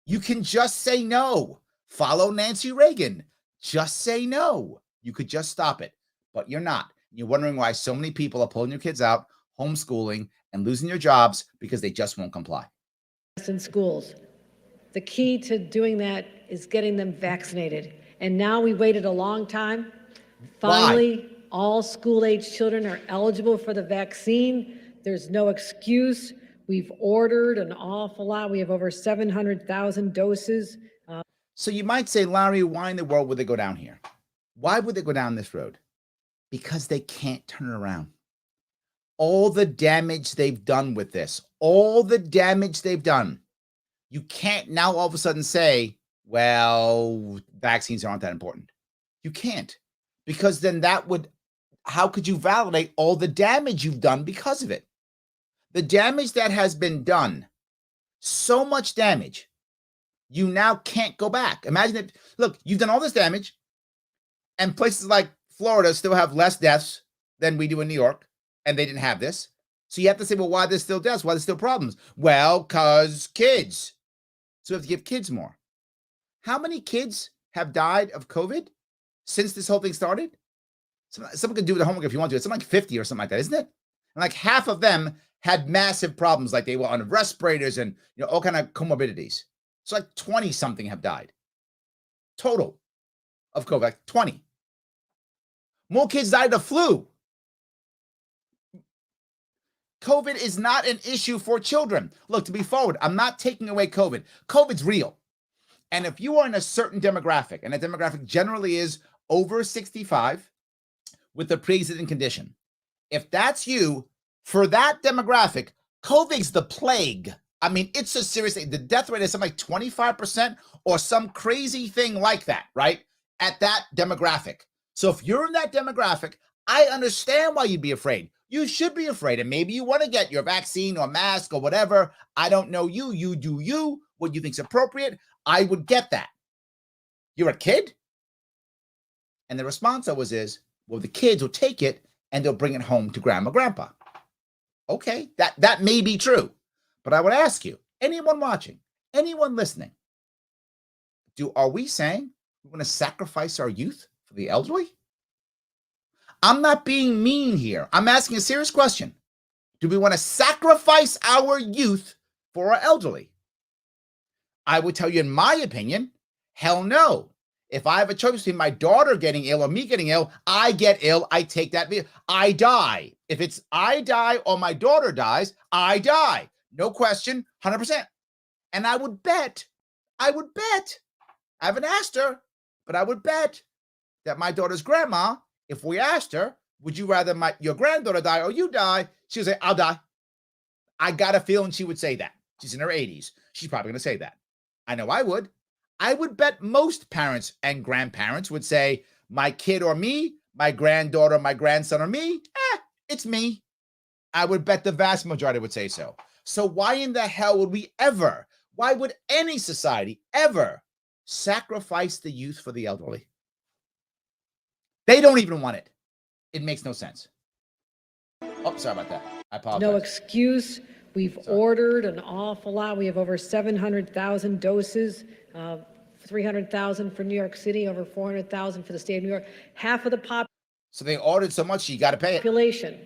You can just say no. Follow Nancy Reagan. Just say no. You could just stop it, but you're not. You're wondering why so many people are pulling your kids out, homeschooling, and losing their jobs because they just won't comply. In schools, the key to doing that is getting them vaccinated. And now we waited a long time. Finally, why? All school-age children are eligible for the vaccine. There's no excuse. We've ordered an awful lot. We have over 700,000 doses. So you might say, Larry, why in the world would they go down here? Why would they go down this road? Because they can't turn it around. All the damage they've done with this, all the damage they've done, you can't now all of a sudden say, well, vaccines aren't that important. You can't, because then how could you validate all the damage you've done because of it? The damage that has been done, so much damage, you now can't go back. Imagine it. Look, you've done all this damage, and places like Florida still have less deaths than we do in New York, and they didn't have this. So you have to say, well, why there's still deaths? Why there's still problems? Well, because kids. So we have to give kids more. How many kids have died of COVID since this whole thing started? Someone can do the homework if you want to. It's something like 50 or something like that, isn't it? And like half of them had massive problems, like they were on respirators and all kind of comorbidities. So like 20 something have died total of COVID, like 20. More kids died of flu. COVID is not an issue for children. Look, to be forward, I'm not taking away COVID. COVID's real. And if you are in a certain demographic, and that demographic generally is over 65 with a pre-existing condition, if that's you, for that demographic, COVID's the plague. I mean, it's a serious thing. The death rate is something like 25% or some crazy thing like that, right? At that demographic. So if you're in that demographic, I understand why you'd be afraid. You should be afraid. And maybe you want to get your vaccine or mask or whatever. I don't know you. You do you. What you think's appropriate. I would get that. You're a kid? And the response always is, well, the kids will take it and they'll bring it home to grandma, grandpa. Okay, that may be true. But I would ask you, anyone watching, anyone listening, are we saying we're going to sacrifice our youth for the elderly? I'm not being mean here. I'm asking a serious question. Do we want to sacrifice our youth for our elderly? I would tell you, in my opinion, hell no. If I have a choice between my daughter getting ill or me getting ill, I get ill, I take that. I die. If it's I die or my daughter dies, I die. No question, 100%. And I would bet, I haven't asked her, but I would bet that my daughter's grandma, if we asked her, would you rather your granddaughter die or you die? She would say, I'll die. I got a feeling she would say that. She's in her 80s. She's probably going to say that. I know I would. I would bet most parents and grandparents would say, my kid or me, my granddaughter, my grandson or me, it's me. I would bet the vast majority would say so. So why in the hell would we ever, why would any society ever sacrifice the youth for the elderly? They don't even want it. It makes no sense. Oh, sorry about that. I apologize. No excuse. We've ordered an awful lot. We have over 700,000 doses, 300,000 for New York City, over 400,000 for the state of New York. Half of the population. So they ordered so much, you got to pay it. Population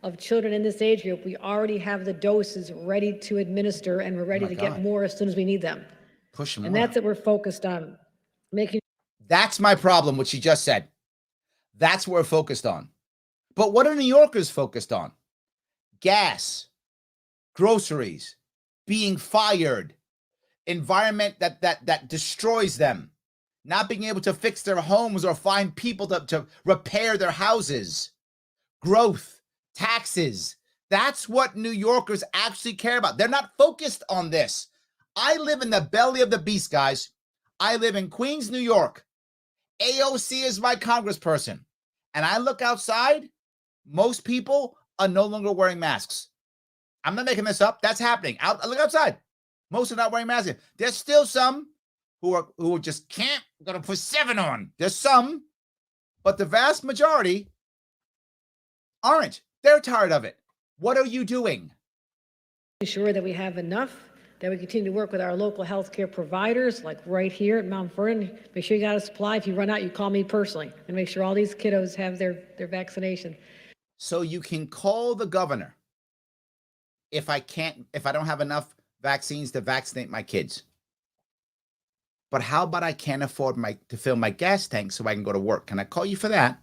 of children in this age group, we already have the doses ready to administer, and we're ready to get more as soon as we need them. Push them. And that's what we're focused on, making. That's my problem, what she just said. That's what we're focused on. But what are New Yorkers focused on? Gas, groceries, being fired, environment that destroys them, not being able to fix their homes or find people to repair their houses, growth, taxes. That's what New Yorkers actually care about. They're not focused on this. I live in the belly of the beast, guys. I live in Queens, New York. AOC is my congressperson. And I look outside, most people are no longer wearing masks. I'm not making this up. That's happening. I look outside. Most are not wearing masks. There's still some who just can't, gonna put 7 on. There's some, but the vast majority aren't. They're tired of it. What are you doing? Ensure that we have enough, that we continue to work with our local healthcare providers, like right here at Mount Vernon. Make sure you got a supply. If you run out, you call me personally, and make sure all these kiddos have their vaccination. So you can call the governor if I don't have enough vaccines to vaccinate my kids. But how about I can't afford to fill my gas tank so I can go to work? Can I call you for that?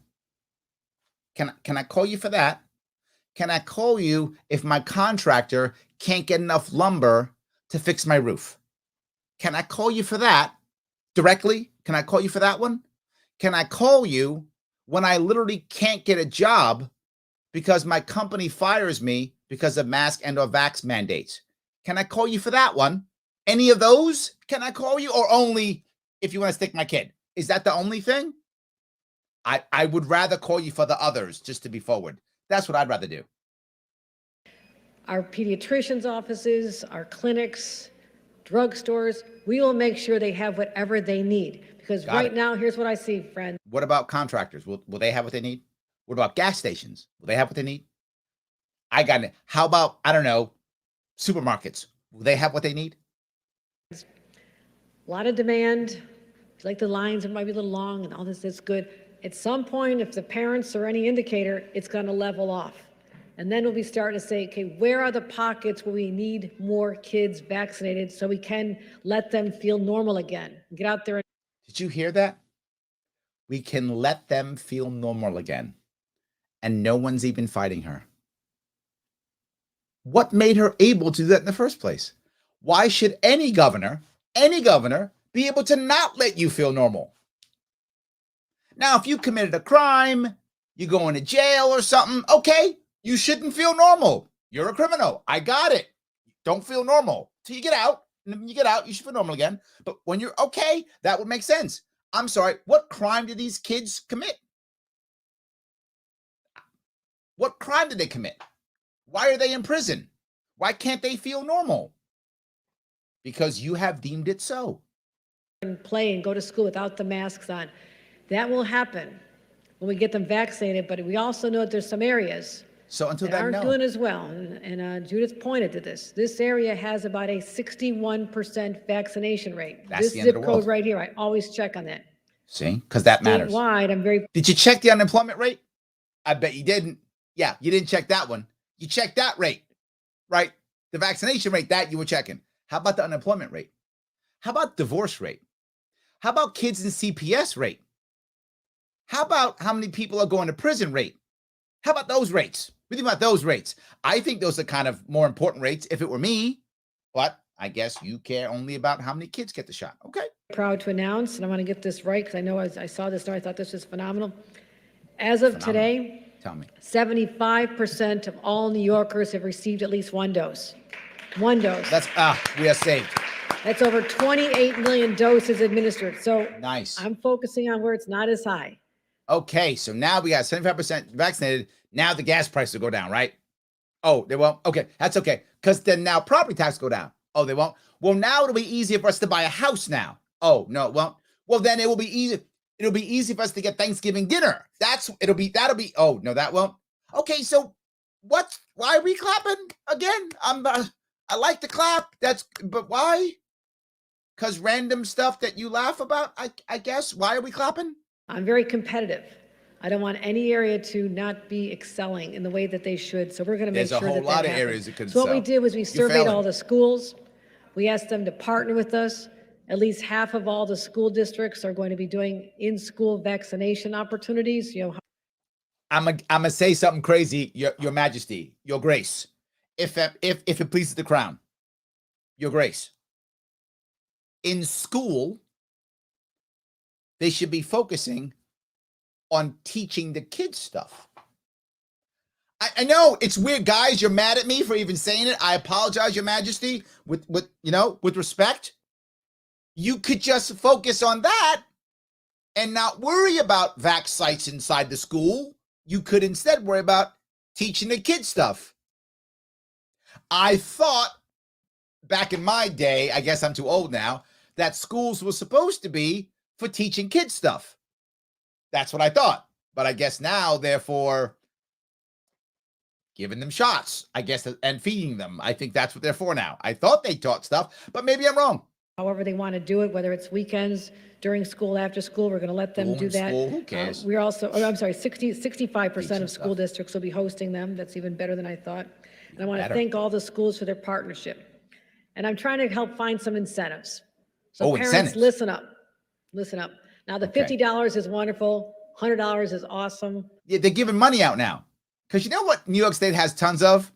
Can I call you for that? Can I call you if my contractor can't get enough lumber to fix my roof? Can I call you for that directly? Can I call you for that one? Can I call you when I literally can't get a job because my company fires me because of mask and or vax mandates? Can I call you for that one? Any of those? Can I call you? Or only if you want to stick my kid? Is that the only thing? I would rather call you for the others, just to be forward. That's what I'd rather do. Our pediatricians' offices, our clinics, drugstores, we will make sure they have whatever they need. Because right now, here's what I see, friend. What about contractors? Will they have what they need? What about gas stations? Will they have what they need? I got it. How about, I don't know, supermarkets? Will they have what they need? A lot of demand. Like the lines might be a little long and all this is good. At some point, if the parents are any indicator, it's going to level off. And then we'll be starting to say, okay, where are the pockets where we need more kids vaccinated so we can let them feel normal again? Get out there. Did you hear that? We can let them feel normal again. And no one's even fighting her. What made her able to do that in the first place? Why should any governor, be able to not let you feel normal? Now, if you committed a crime, you go into jail or something, okay, you shouldn't feel normal. You're a criminal. I got it. Don't feel normal till you get out. And when you get out, you should feel normal again. But when you're okay, that would make sense. I'm sorry, what crime did these kids commit? What crime did they commit? Why are they in prison? Why can't they feel normal? Because you have deemed it so. And play and go to school without the masks on. That will happen. when we get them vaccinated, but we also know that there's some areas So until that then, aren't no. doing as well. And Judith pointed to this. This area has about a 61% vaccination rate. That's This the end of zip the code world. right here, I always check on that. See, because that matters. Statewide, I'm very. Did you check the unemployment rate? I bet you didn't. Yeah, you didn't check that one. You checked that rate, right? The vaccination rate, that you were checking. How about the unemployment rate? How about divorce rate? How about kids in CPS rate? How about how many people are going to prison rate? How about those rates? What do you think about those rates? I think those are kind of more important rates if it were me, but I guess you care only about how many kids get the shot. Okay. Proud to announce, and I want to get this right because I know I saw this, I thought this was phenomenal. As of today, tell me, 75% of all New Yorkers have received at least one dose. One dose. That's we are saved. That's over 28 million doses administered. So nice. I'm focusing on where it's not as high. Okay, so now we got 75% vaccinated. Now the gas price will go down, right? Oh, they won't. Okay, that's okay. Because then now property tax go down. Oh, they won't. Well, now it'll be easier for us to buy a house now. Oh, no, it won't. Well, then it will be easy. It'll be easy for us to get Thanksgiving dinner. That'll be. Oh, no, that won't. Okay, so what? Why are we clapping again? I like to clap. But why? Because random stuff that you laugh about, I guess. Why are we clapping? I'm very competitive. I don't want any area to not be excelling in the way that they should. So we're going to make sure that There's a whole lot of happens. areas that could So what we excel. did was we surveyed all the schools. We asked them to partner with us. At least half of all the school districts are going to be doing in-school vaccination opportunities. I'm gonna say something crazy, Your Majesty, Your Grace, if it pleases the crown, Your Grace. In school, they should be focusing on teaching the kids stuff. I know it's weird, guys. You're mad at me for even saying it. I apologize, Your Majesty. With respect, you could just focus on that and not worry about vax sites inside the school. You could instead worry about teaching the kids stuff. I thought back in my day, I guess I'm too old now, that schools were supposed to be for teaching kids stuff. That's what I thought. But I guess now, therefore, giving them shots, I guess, and feeding them. I think that's what they're for now. I thought they taught stuff, but maybe I'm wrong. However they want to do it, whether it's weekends, during school, after school, we're going to let them do that. School, who cares? We're also, 65% of school districts will be hosting them. That's even better than I thought. And I want to thank all the schools for their partnership. And I'm trying to help find some incentives. So parents, incentives. listen up. Listen up. Now, the $50 is wonderful. $100 is awesome. Yeah, they're giving money out now. Because you know what New York State has tons of?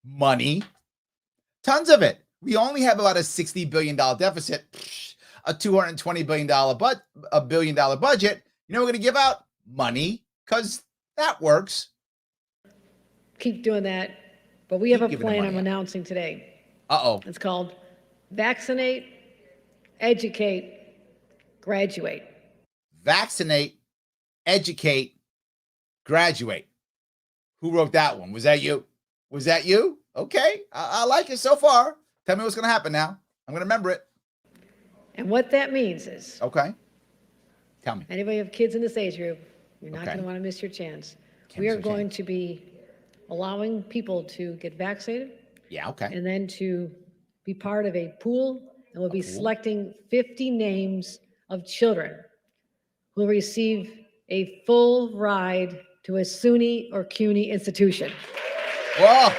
Money. Tons of it. We only have about a $60 billion deficit, a $220 billion budget. You know, we're going to give out money because that works. Keep doing that. But we have a plan I'm announcing today. Uh-oh. It's called Vaccinate, Educate, Graduate. Vaccinate, educate, graduate. Who wrote that one? Was that you? Was that you? Okay. I like it so far. Tell me what's going to happen now. I'm going to remember it. And what that means is. Okay. Tell me. Anybody have kids in this age group, you're not going to want to miss your chance. We are going to be allowing people to get vaccinated. Yeah, okay. And then to be part of a pool, and we'll be selecting 50 names of children who will receive a full ride to a SUNY or CUNY institution. Whoa.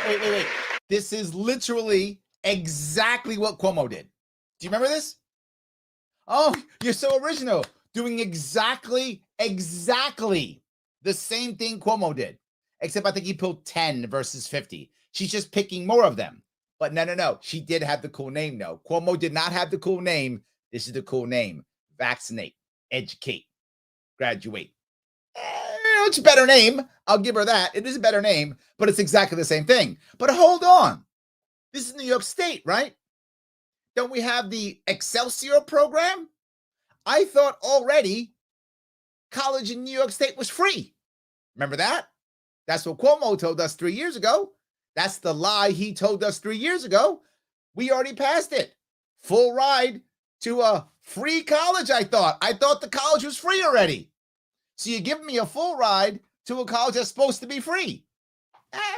Wait. This is literally exactly what Cuomo did. Do you remember this? Oh, you're so original. Doing exactly the same thing Cuomo did. Except I think he pulled 10 versus 50. She's just picking more of them. But no. She did have the cool name, though. Cuomo did not have the cool name. This is the cool name. Vaccinate, educate, graduate. It's a better name. I'll give her that. It is a better name, but it's exactly the same thing. But hold on. This is New York State, right? Don't we have the Excelsior program? I thought already college in New York State was free. Remember that? That's what Cuomo told us 3 years ago. That's the lie he told us 3 years ago. We already passed it. Full ride to a free college, I thought. I thought the college was free already. So you're giving me a full ride to a college that's supposed to be free.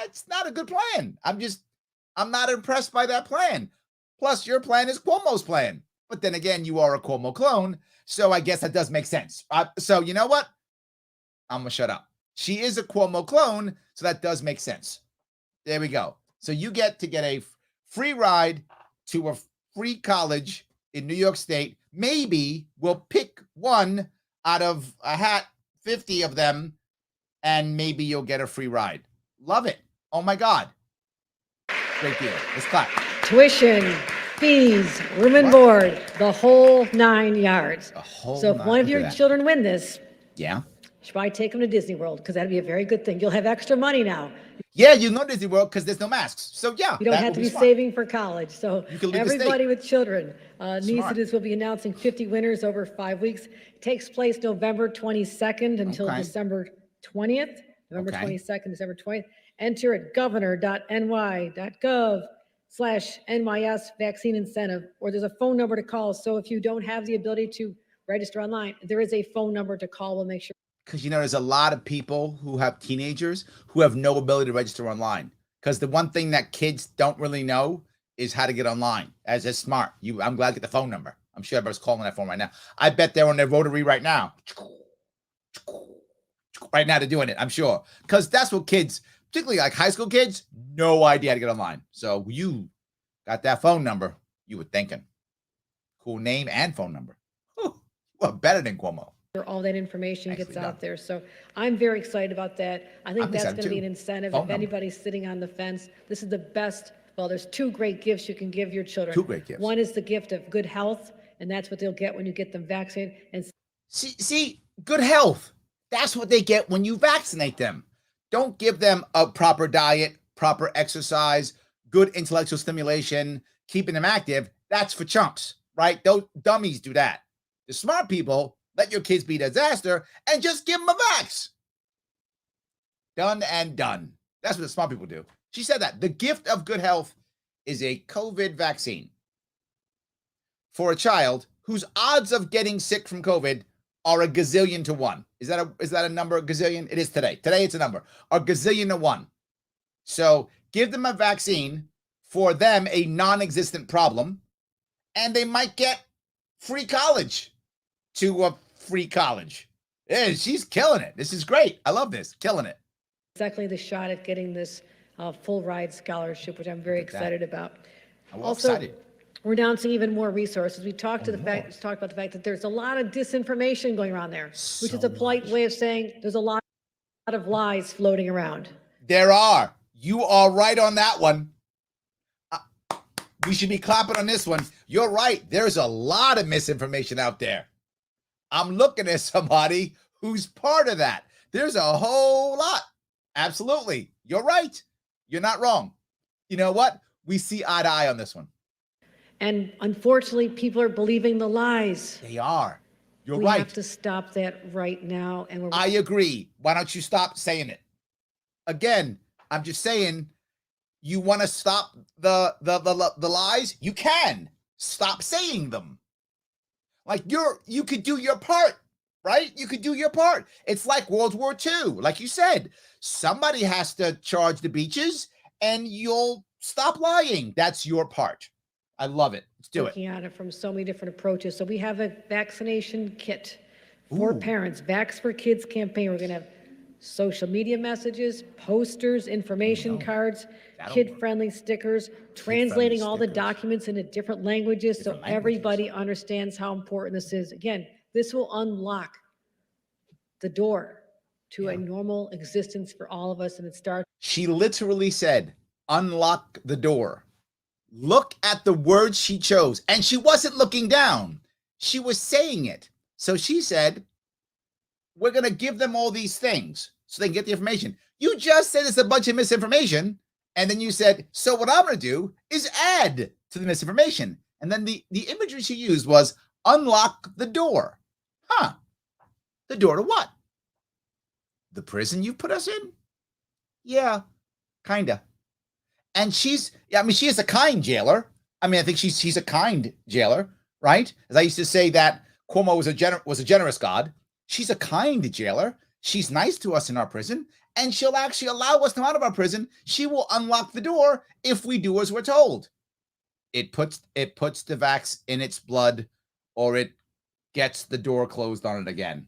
It's not a good plan. I'm not impressed by that plan. Plus, your plan is Cuomo's plan. But then again, you are a Cuomo clone. So I guess that does make sense. So you know what? I'm going to shut up. She is a Cuomo clone. So that does make sense. There we go. So you get to get a free ride to a free college in New York State. Maybe we'll pick one out of a hat, 50 of them, and maybe you'll get a free ride. Love it. Oh my God. Great deal. Let's clap. Tuition, fees, room and board, the whole 9 yards. So if one of your children win this, yeah, you should probably take them to Disney World, because that'd be a very good thing. You'll have extra money now. Yeah, you know Disney World because there's no masks. So yeah, you don't have to be saving for college. So everybody with children needs to. This will be announcing 50 winners over 5 weeks. It takes place November 22nd until December 20th. November 22nd, December 20th. Enter at governor.ny.gov/NYS vaccine incentive, or there's a phone number to call. So if you don't have the ability to register online, there is a phone number to call. We'll make sure. Because, you know, there's a lot of people who have teenagers who have no ability to register online. Because the one thing that kids don't really know is how to get online. As is smart. I'm glad to get the phone number. I'm sure everybody's calling that phone right now. I bet they're on their rotary right now. Right now they're doing it, I'm sure. Because that's what kids, particularly like high school kids, no idea how to get online. So you got that phone number, you were thinking. Cool name and phone number. Whew, you are better than Cuomo. All that information gets out there. So I'm very excited about that. I think that's going to be an incentive. If anybody's sitting on the fence, this is the best. Well, there's two great gifts you can give your children. Two great gifts. One is the gift of good health, and that's what they'll get when you get them vaccinated. And see, good health. That's what they get when you vaccinate them. Don't give them a proper diet, proper exercise, good intellectual stimulation, keeping them active. That's for chumps, right? Those dummies do that. The smart people, let your kids be a disaster and just give them a vax. Done and done. That's what the smart people do. She said that. The gift of good health is a COVID vaccine for a child whose odds of getting sick from COVID are a gazillion to 1. Is that a number, a gazillion? It is today. Today it's a number. A gazillion to 1. So give them a vaccine for them, a non-existent problem, and they might get free college to a free college. Yeah, she's killing it. This is great. I love this. Killing it. Exactly the shot at getting this full ride scholarship, which I'm very excited about. Excited. We're announcing even more resources. We talked about the fact that there's a lot of disinformation going around there, which is a polite way of saying there's a lot of lies floating around. There are. You are right on that one. We should be clapping on this one. You're right. There's a lot of misinformation out there. I'm looking at somebody who's part of that. There's a whole lot. Absolutely. You're right. You're not wrong. You know what? We see eye to eye on this one. And unfortunately, people are believing the lies. They are. You're right. We have to stop that right now. And I agree. Why don't you stop saying it? Again, I'm just saying, you want to stop the lies? You can. Stop saying them. Like you could do your part, right? You could do your part. It's like World War II. Like you said, somebody has to charge the beaches and you'll stop lying. That's your part. I love it. Let's do it. Looking at it from so many different approaches. So we have a vaccination kit for parents, Vax for Kids campaign. We're going to have social media messages, posters, information cards, kid-friendly stickers, translating all the documents into different languages so everybody understands how important this is. Again, this will unlock the door to a normal existence for all of us, and it starts. She literally said, unlock the door. Look at the words she chose, and she wasn't looking down. She was saying it. So she said, we're going to give them all these things so they can get the information. You just said it's a bunch of misinformation. And then you said, so what I'm going to do is add to the misinformation. And then the imagery she used was unlock the door. Huh. The door to what? The prison you put us in? Yeah, kind of. And she is a kind jailer. I mean, I think she's a kind jailer, right? As I used to say that Cuomo was a generous God. She's a kind jailer. She's nice to us in our prison, and she'll actually allow us to come out of our prison. She will unlock the door if we do as we're told. It puts the vax in its blood, or it gets the door closed on it again.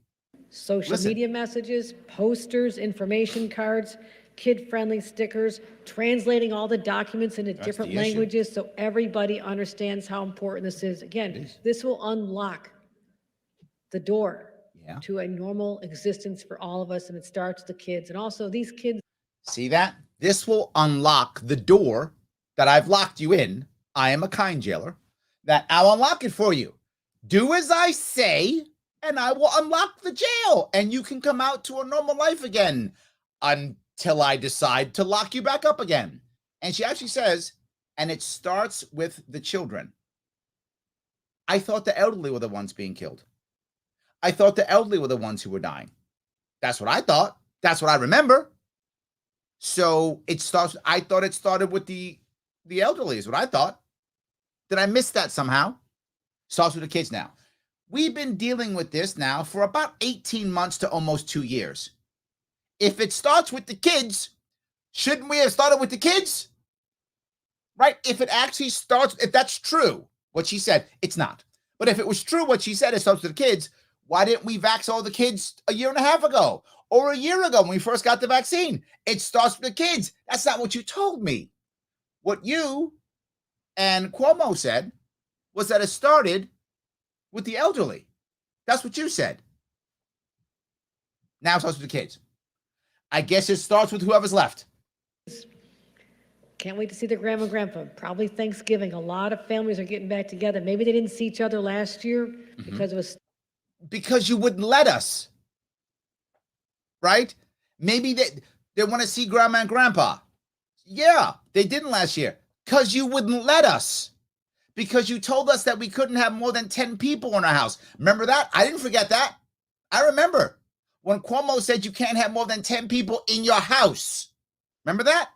Social media messages, posters, information cards, kid-friendly stickers, translating all the documents into different languages so everybody understands how important this is. Again, this will unlock the door to a normal existence for all of us, and it starts with the kids. And also these kids. See that? This will unlock the door that I've locked you in. I am a kind jailer. That I'll unlock it for you. Do as I say, and I will unlock the jail, and you can come out to a normal life again until I decide to lock you back up again. And she actually says, and it starts with the children. I thought the elderly were the ones being killed. I thought the elderly were the ones who were dying. That's what I thought. That's what I remember. So it starts, I thought it started with the elderly is what I thought. Did I miss that somehow? Starts with the kids now. We've been dealing with this now for about 18 months to almost 2 years. If it starts with the kids, shouldn't we have started with the kids? Right? If it actually starts, if that's true, what she said, it's not. But if it was true what she said, it starts with the kids, why didn't we vax all the kids a year and a half ago or a year ago when we first got the vaccine? It starts with the kids. That's not what you told me. What you and Cuomo said was that it started with the elderly. That's what you said. Now it starts with the kids. I guess it starts with whoever's left. Can't wait to see the grandma and grandpa. Probably Thanksgiving. A lot of families are getting back together. Maybe they didn't see each other last year because it was. Because you wouldn't let us. Right? Maybe they want to see grandma and grandpa. Yeah, they didn't last year. Because you wouldn't let us. Because you told us that we couldn't have more than 10 people in our house. Remember that? I didn't forget that. I remember when Cuomo said you can't have more than 10 people in your house. Remember that?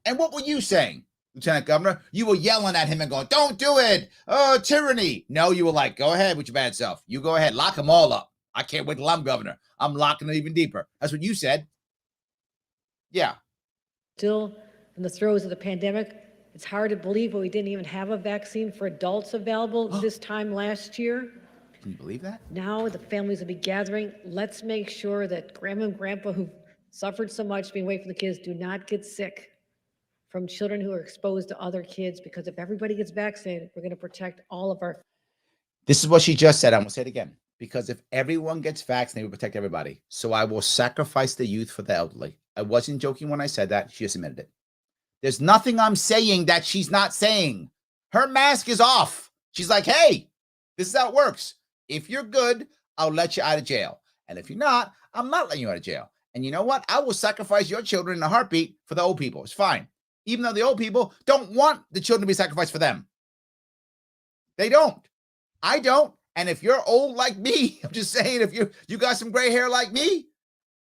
And what were you saying, Lieutenant Governor? You were yelling at him and going, don't do it. Oh, tyranny. No, you were like, go ahead with your bad self. You go ahead. Lock them all up. I can't wait till I'm governor. I'm locking it even deeper. That's what you said. Yeah. Still in the throes of the pandemic. It's hard to believe, but we didn't even have a vaccine for adults available this time last year. Can you believe that? Now the families will be gathering. Let's make sure that grandma and grandpa who suffered so much being away from the kids do not get sick from children who are exposed to other kids, because if everybody gets vaccinated, we're going to protect all of our. This is what she just said. I'm going to say it again. Because if everyone gets vaccinated, we protect everybody. So I will sacrifice the youth for the elderly. I wasn't joking when I said that. She just admitted it. There's nothing I'm saying that she's not saying. Her mask is off. She's like, hey, this is how it works. If you're good, I'll let you out of jail. And if you're not, I'm not letting you out of jail. And you know what? I will sacrifice your children in a heartbeat for the old people. It's fine. Even though the old people don't want the children to be sacrificed for them. They don't. I don't. And if you're old like me, I'm just saying, if you got some gray hair like me,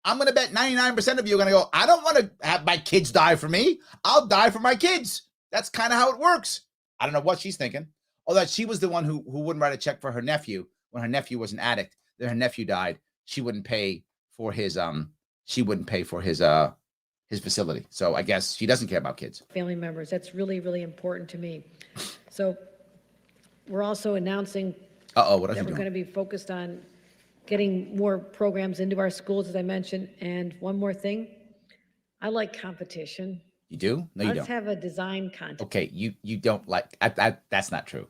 I'm going to bet 99% of you are going to go, I don't want to have my kids die for me. I'll die for my kids. That's kind of how it works. I don't know what she's thinking. Although she was the one who wouldn't write a check for her nephew when her nephew was an addict. Then her nephew died. She wouldn't pay for his facility. So I guess she doesn't care about kids. Family members. That's really, really important to me. So we're also announcing what that we're going to be focused on getting more programs into our schools, as I mentioned. And one more thing, I like competition. You do? No, you don't. Let's have a design contest. Okay, you don't like, that's not true.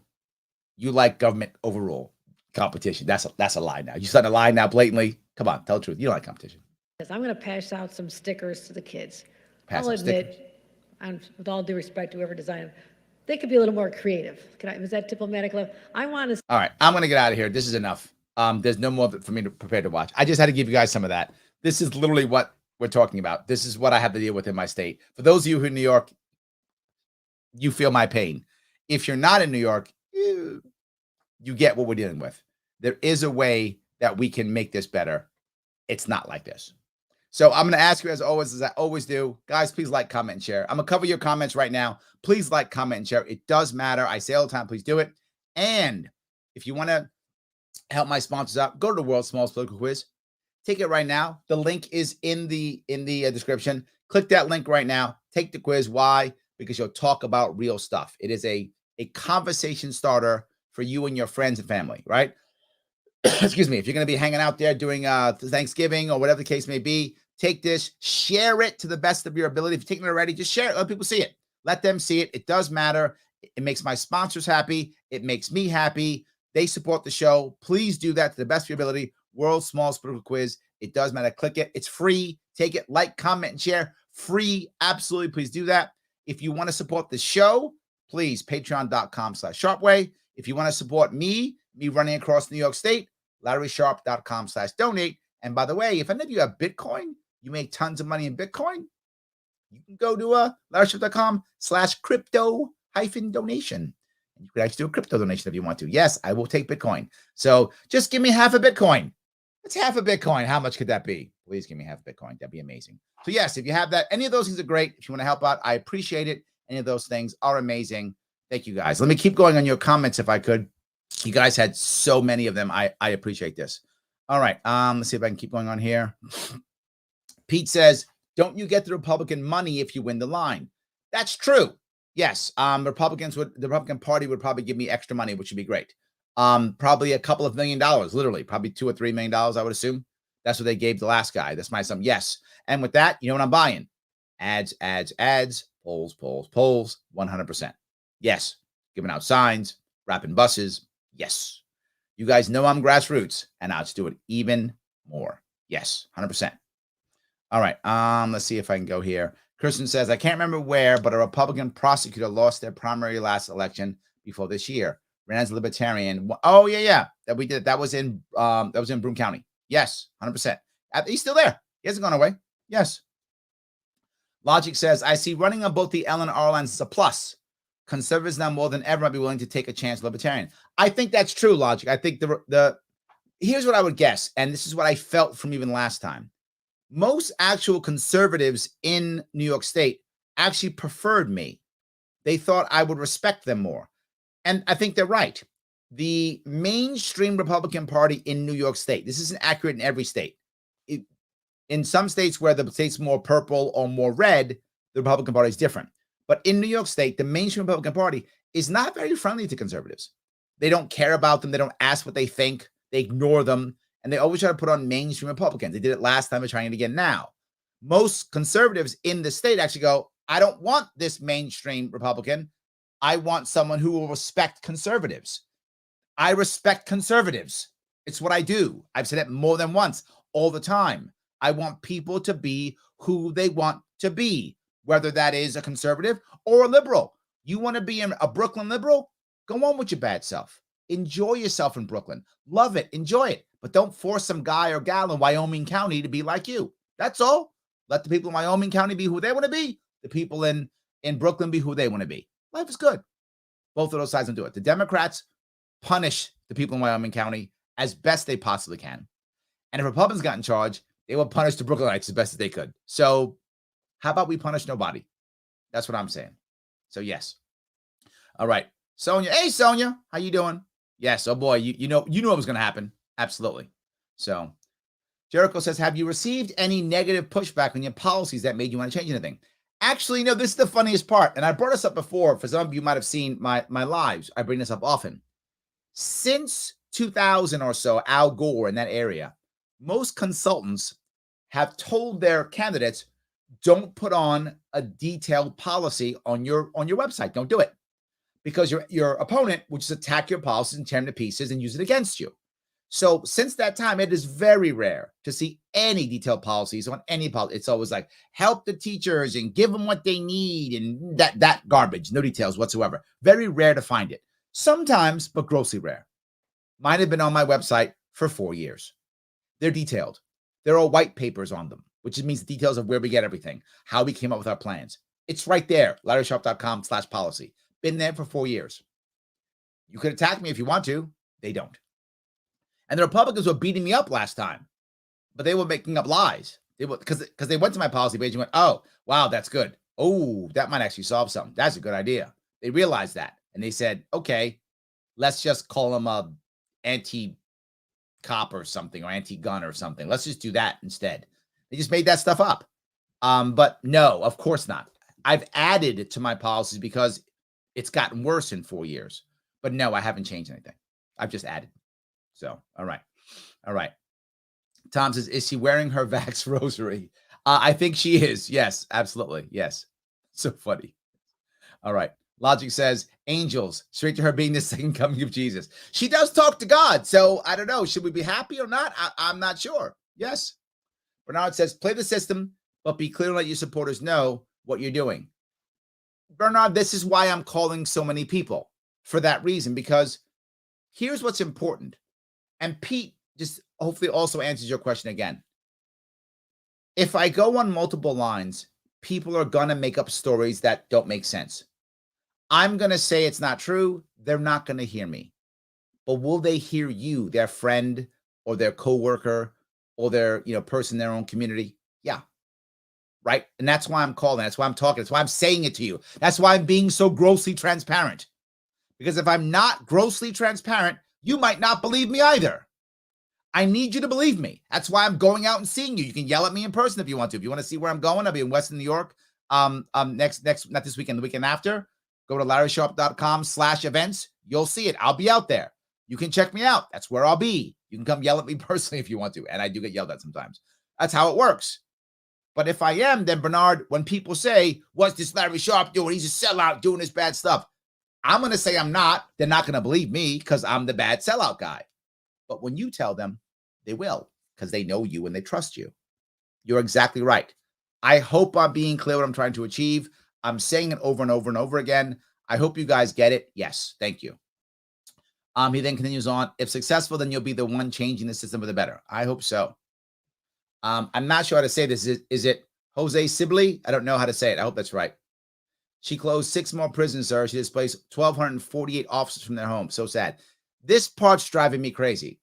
You like government overall competition. That's a lie now. You starting to lie now blatantly. Come on, tell the truth. You don't like competition. I'm going to pass out some stickers to the kids. Pass I'll out stickers. admit, with all due respect to whoever designed them, they could be a little more creative. Was that diplomatic love? I want to. All right, I'm going to get out of here. This is enough. There's no more for me to prepare to watch. I just had to give you guys some of that. This is literally what we're talking about. This is what I have to deal with in my state. For those of you who are in New York, you feel my pain. If you're not in New York, you get what we're dealing with. There is a way that we can make this better. It's not like this. So I'm going to ask you, as always, as I always do, guys, please like, comment, and share. I'm going to cover your comments right now. Please like, comment, and share. It does matter. I say all the time, please do it. And if you want to help my sponsors out, go to the World's Smallest Political Quiz. take it right now. The link is in the description. Click that link right now. Take the quiz. Why? Because you'll talk about real stuff. It is a conversation starter for you and your friends and family, right? Excuse me. If you're going to be hanging out there doing Thanksgiving or whatever the case may be, take this, share it to the best of your ability. If you're taking it already, just share it. Let people see it. Let them see it. It does matter. It makes my sponsors happy. It makes me happy. They support the show. Please do that to the best of your ability. World's smallest political quiz. It does matter. Click it. It's free. Take it, like, comment, and share. Free. Absolutely. Please do that. If you want to support the show, please, patreon.com/Sharpeway. If you want to support me running across New York State, LarrySharpe.com/donate. And by the way, if any of you have Bitcoin, you make tons of money in Bitcoin, you can go to LarrySharpe.com/crypto-donation. And you could actually do a crypto donation if you want to. Yes, I will take Bitcoin. So just give me half a Bitcoin. It's half a Bitcoin. How much could that be? Please give me half a Bitcoin. That'd be amazing. So yes, if you have that, any of those things are great. If you want to help out, I appreciate it. Any of those things are amazing. Thank you guys. Let me keep going on your comments if I could. You guys had so many of them. I appreciate this. All right. Let's see if I can keep going on here. Pete says, don't you get the Republican money if you win the line? That's true. Yes. The Republican Party would probably give me extra money, which would be great. Probably a couple of $1 million, literally, probably $2 or $3 million, I would assume. That's what they gave the last guy. That's my sum. Yes. And with that, you know what I'm buying? Ads, polls, 100%. Yes. Giving out signs, wrapping buses. Yes. You guys know I'm grassroots, and I'll just do it even more. Yes, 100%. All right. Let's see if I can go here. Kristen says, I can't remember where, but a Republican prosecutor lost their primary last election before this year. Ran as a libertarian. Oh, yeah. That we did. That was in Broome County. Yes, 100%. He's still there. He hasn't gone away. Yes. Logic says, I see running on both the L and R lines is a plus. Conservatives now more than ever might be willing to take a chance libertarian. I think that's true, Logic. I think here's what I would guess, and this is what I felt from even last time. Most actual conservatives in New York State actually preferred me. They thought I would respect them more. And I think they're right. The mainstream Republican Party in New York State, this isn't accurate in every state. In some states where the state's more purple or more red, the Republican Party is different. But in New York State, the mainstream Republican Party is not very friendly to conservatives. They don't care about them. They don't ask what they think. They ignore them. And they always try to put on mainstream Republicans. They did it last time. They're trying it again now. Most conservatives in the state actually go, I don't want this mainstream Republican. I want someone who will respect conservatives. I respect conservatives. It's what I do. I've said it more than once, all the time. I want people to be who they want to be, whether that is a conservative or a liberal. You want to be a Brooklyn liberal? Go on with your bad self. Enjoy yourself in Brooklyn. Love it. Enjoy it. But don't force some guy or gal in Wyoming County to be like you. That's all. Let the people in Wyoming County be who they want to be. The people in Brooklyn be who they want to be. Life is good. Both of those sides will do it. The Democrats punish the people in Wyoming County as best they possibly can. And if Republicans got in charge, they will punish the Brooklynites as best as they could. So how about we punish nobody? That's what I'm saying. So yes. All right. Sonia. Hey, Sonia. How you doing? Yes. Oh boy. You know what was going to happen. Absolutely. So Jericho says, have you received any negative pushback on your policies that made you want to change anything? Actually, no, this is the funniest part. And I brought this up before. For some of you might have seen my lives. I bring this up often. Since 2000 or so, Al Gore in that area, most consultants have told their candidates, don't put on a detailed policy on your website. Don't do it. Because your opponent will just attack your policies and tear them to pieces and use it against you. So since that time, it is very rare to see any detailed policies on any policy. It's always like, help the teachers and give them what they need and that garbage, no details whatsoever. Very rare to find it. Sometimes, but grossly rare. Mine have been on my website for 4 years. They're detailed. There are white papers on them, which means the details of where we get everything, how we came up with our plans. It's right there, LarrySharpe.com/policy. Been there for 4 years. You could attack me if you want to. They don't. And the Republicans were beating me up last time, but they were making up lies. They were because they went to my policy page and went, oh, wow, that's good. Oh, that might actually solve something. That's a good idea. They realized that. And they said, okay, let's just call them a anti-Trump cop or something, or anti-gun or something. Let's just do that instead. They just made that stuff up. But no, of course not. I've added to my policies because it's gotten worse in 4 years. But no, I haven't changed anything. I've just added. So, all right. All right. Tom says, is she wearing her Vax rosary? I think she is. Yes, absolutely. Yes. So funny. All right. Logic says, angels, straight to her being the second coming of Jesus. She does talk to God. So I don't know. Should we be happy or not? I'm not sure. Yes. Bernard says, play the system, but be clear and let your supporters know what you're doing. Bernard, this is why I'm calling so many people for that reason, because here's what's important. And Pete just hopefully also answers your question again. If I go on multiple lines, people are going to make up stories that don't make sense. I'm going to say it's not true. They're not going to hear me. But will they hear you, their friend or their coworker or their, person in their own community? Yeah. Right. And that's why I'm calling. That's why I'm talking. That's why I'm saying it to you. That's why I'm being so grossly transparent. Because if I'm not grossly transparent, you might not believe me either. I need you to believe me. That's why I'm going out and seeing you. You can yell at me in person if you want to. If you want to see where I'm going, I'll be in Western New York. Next, not this weekend, the weekend after. Go to LarrySharpe.com/events. You'll see it. I'll be out there. You can check me out. That's where I'll be. You can come yell at me personally if you want to. And I do get yelled at sometimes. That's how it works. But if I am, then Bernard, when people say, what's this Larry Sharpe doing? He's a sellout doing this bad stuff. I'm going to say I'm not. They're not going to believe me because I'm the bad sellout guy. But when you tell them, they will, because they know you and they trust you. You're exactly right. I hope I'm being clear what I'm trying to achieve. I'm saying it over and over and over again. I hope you guys get it. Yes, thank you. He then continues on. If successful, then you'll be the one changing the system for the better. I hope so. I'm not sure how to say this. Is it Jose Sibley? I don't know how to say it. I hope that's right. She closed 6 more prisons, sir. She displaced 1,248 officers from their homes. So sad. This part's driving me crazy.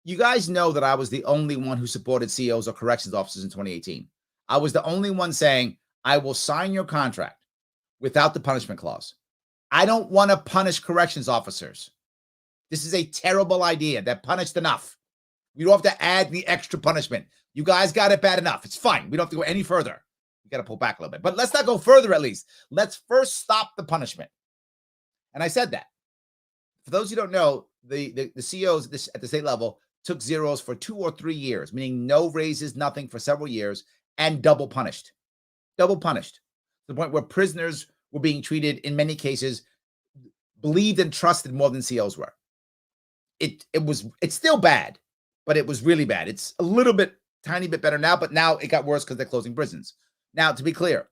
You guys know that I was the only one who supported CEOs or corrections officers in 2018. I was the only one saying, I will sign your contract without the punishment clause. I don't want to punish corrections officers. This is a terrible idea. They're punished enough. We don't have to add the extra punishment. You guys got it bad enough. It's fine. We don't have to go any further. You got to pull back a little bit. But let's not go further at least. Let's first stop the punishment. And I said that. For those who don't know, the CEOs at the state level took zeros for 2 or 3 years, meaning no raises, nothing for several years, and double punished. Double punished. To the point where prisoners were being treated, in many cases, believed and trusted more than CEOs were. It's still bad, but it was really bad. It's a little bit, tiny bit better now, but now it got worse because they're closing prisons. Now, to be clear,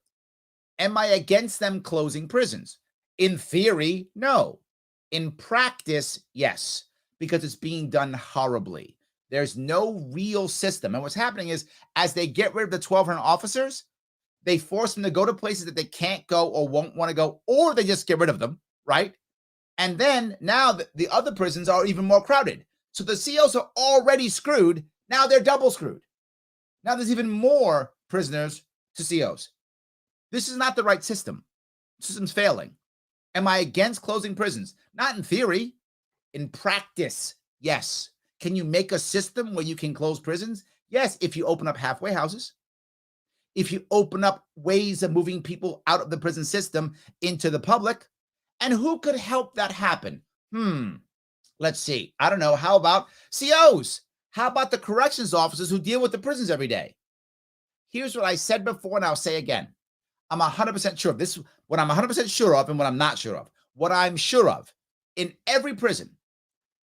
am I against them closing prisons? In theory, no. In practice, yes, because it's being done horribly. There's no real system. And what's happening is, as they get rid of the 1,200 officers, they force them to go to places that they can't go or won't want to go, or they just get rid of them, right? And then now the other prisons are even more crowded. So the CEOs are already screwed. Now they're double screwed. Now there's even more prisoners to CEOs. This is not the right system. The system's failing. Am I against closing prisons? Not in theory. In practice, yes. Can you make a system where you can close prisons? Yes, if you open up halfway houses. If you open up ways of moving people out of the prison system into the public. And who could help that happen? Let's see. I don't know. How about COs? How about the corrections officers who deal with the prisons every day? Here's what I said before, and I'll say again. I'm 100% sure of this. What I'm 100% sure of and what I'm not sure of. What I'm sure of, in every prison,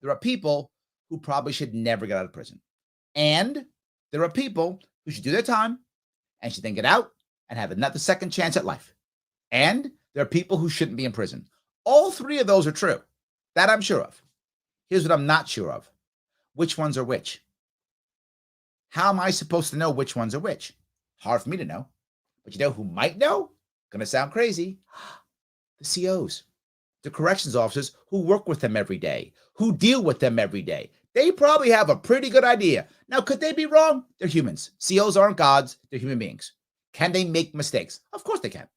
there are people who probably should never get out of prison. And there are people who should do their time and should then get out and have another second chance at life. And there are people who shouldn't be in prison. All 3 of those are true. That I'm sure of. Here's what I'm not sure of. Which ones are which? How am I supposed to know which ones are which? Hard for me to know. But you know who might know? Gonna sound crazy. The COs, the corrections officers who work with them every day, who deal with them every day. They probably have a pretty good idea. Now, could they be wrong? They're humans. COs aren't gods. They're human beings. Can they make mistakes? Of course they can.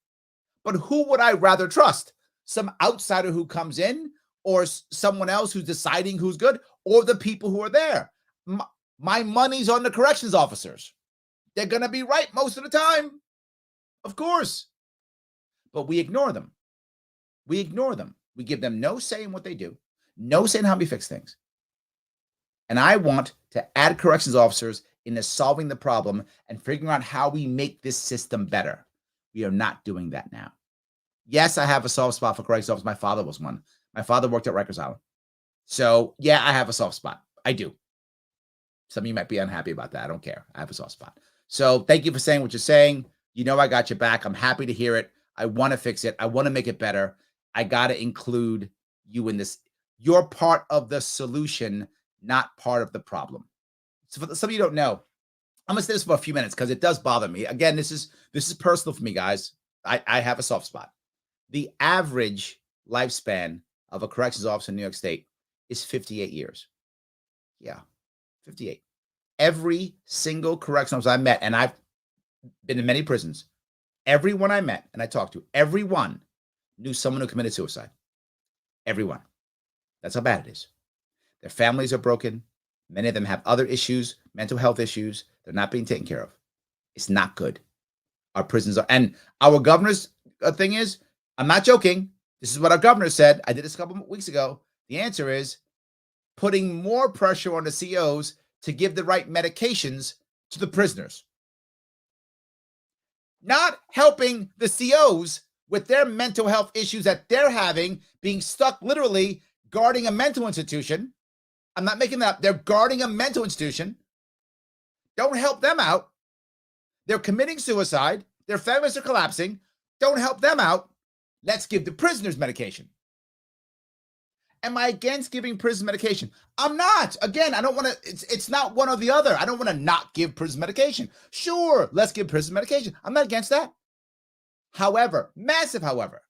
But who would I rather trust? Some outsider who comes in, or someone else who's deciding who's good, or the people who are there. My money's on the corrections officers. They're going to be right most of the time. Of course. But we ignore them. We ignore them. We give them no say in what they do, no say in how we fix things. And I want to add corrections officers into solving the problem and figuring out how we make this system better. We are not doing that now. Yes, I have a soft spot for corrections officers. My father was one. My father worked at Rikers Island. So, yeah, I have a soft spot. I do. Some of you might be unhappy about that. I don't care. I have a soft spot. So thank you for saying what you're saying. You know I got your back. I'm happy to hear it. I want to fix it. I want to make it better. I got to include you in this. You're part of the solution, not part of the problem. So for some of you don't know, I'm going to say this for a few minutes because it does bother me. Again, this is personal for me, guys. I have a soft spot. The average lifespan of a corrections officer in New York State is 58 years. Yeah, 58. Every single corrections officer I met, and I've been in many prisons, everyone I met and I talked to, everyone knew someone who committed suicide. Everyone. That's how bad it is. Their families are broken. Many of them have other issues, mental health issues. They're not being taken care of. It's not good. Our prisons are, and our governor's thing is, I'm not joking. This is what our governor said. I did this a couple of weeks ago. The answer is putting more pressure on the COs to give the right medications to the prisoners. Not helping the COs with their mental health issues that they're having, being stuck literally guarding a mental institution. I'm not making that up. They're guarding a mental institution. Don't help them out. They're committing suicide. Their families are collapsing. Don't help them out. Let's give the prisoners medication. Am I against giving prison medication? I'm not. Again, I don't want to, it's not one or the other. I don't want to not give prison medication. Sure, let's give prison medication. I'm not against that. However, massive however,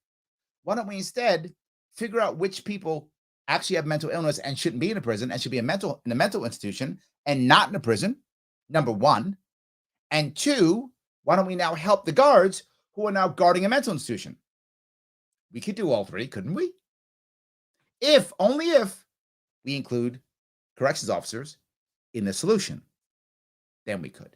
why don't we instead figure out which people actually have mental illness and shouldn't be in a prison and should be in a mental institution and not in a prison, number one. And two, why don't we now help the guards who are now guarding a mental institution? We could do all three, couldn't we? If, only if, we include corrections officers in the solution, then we could.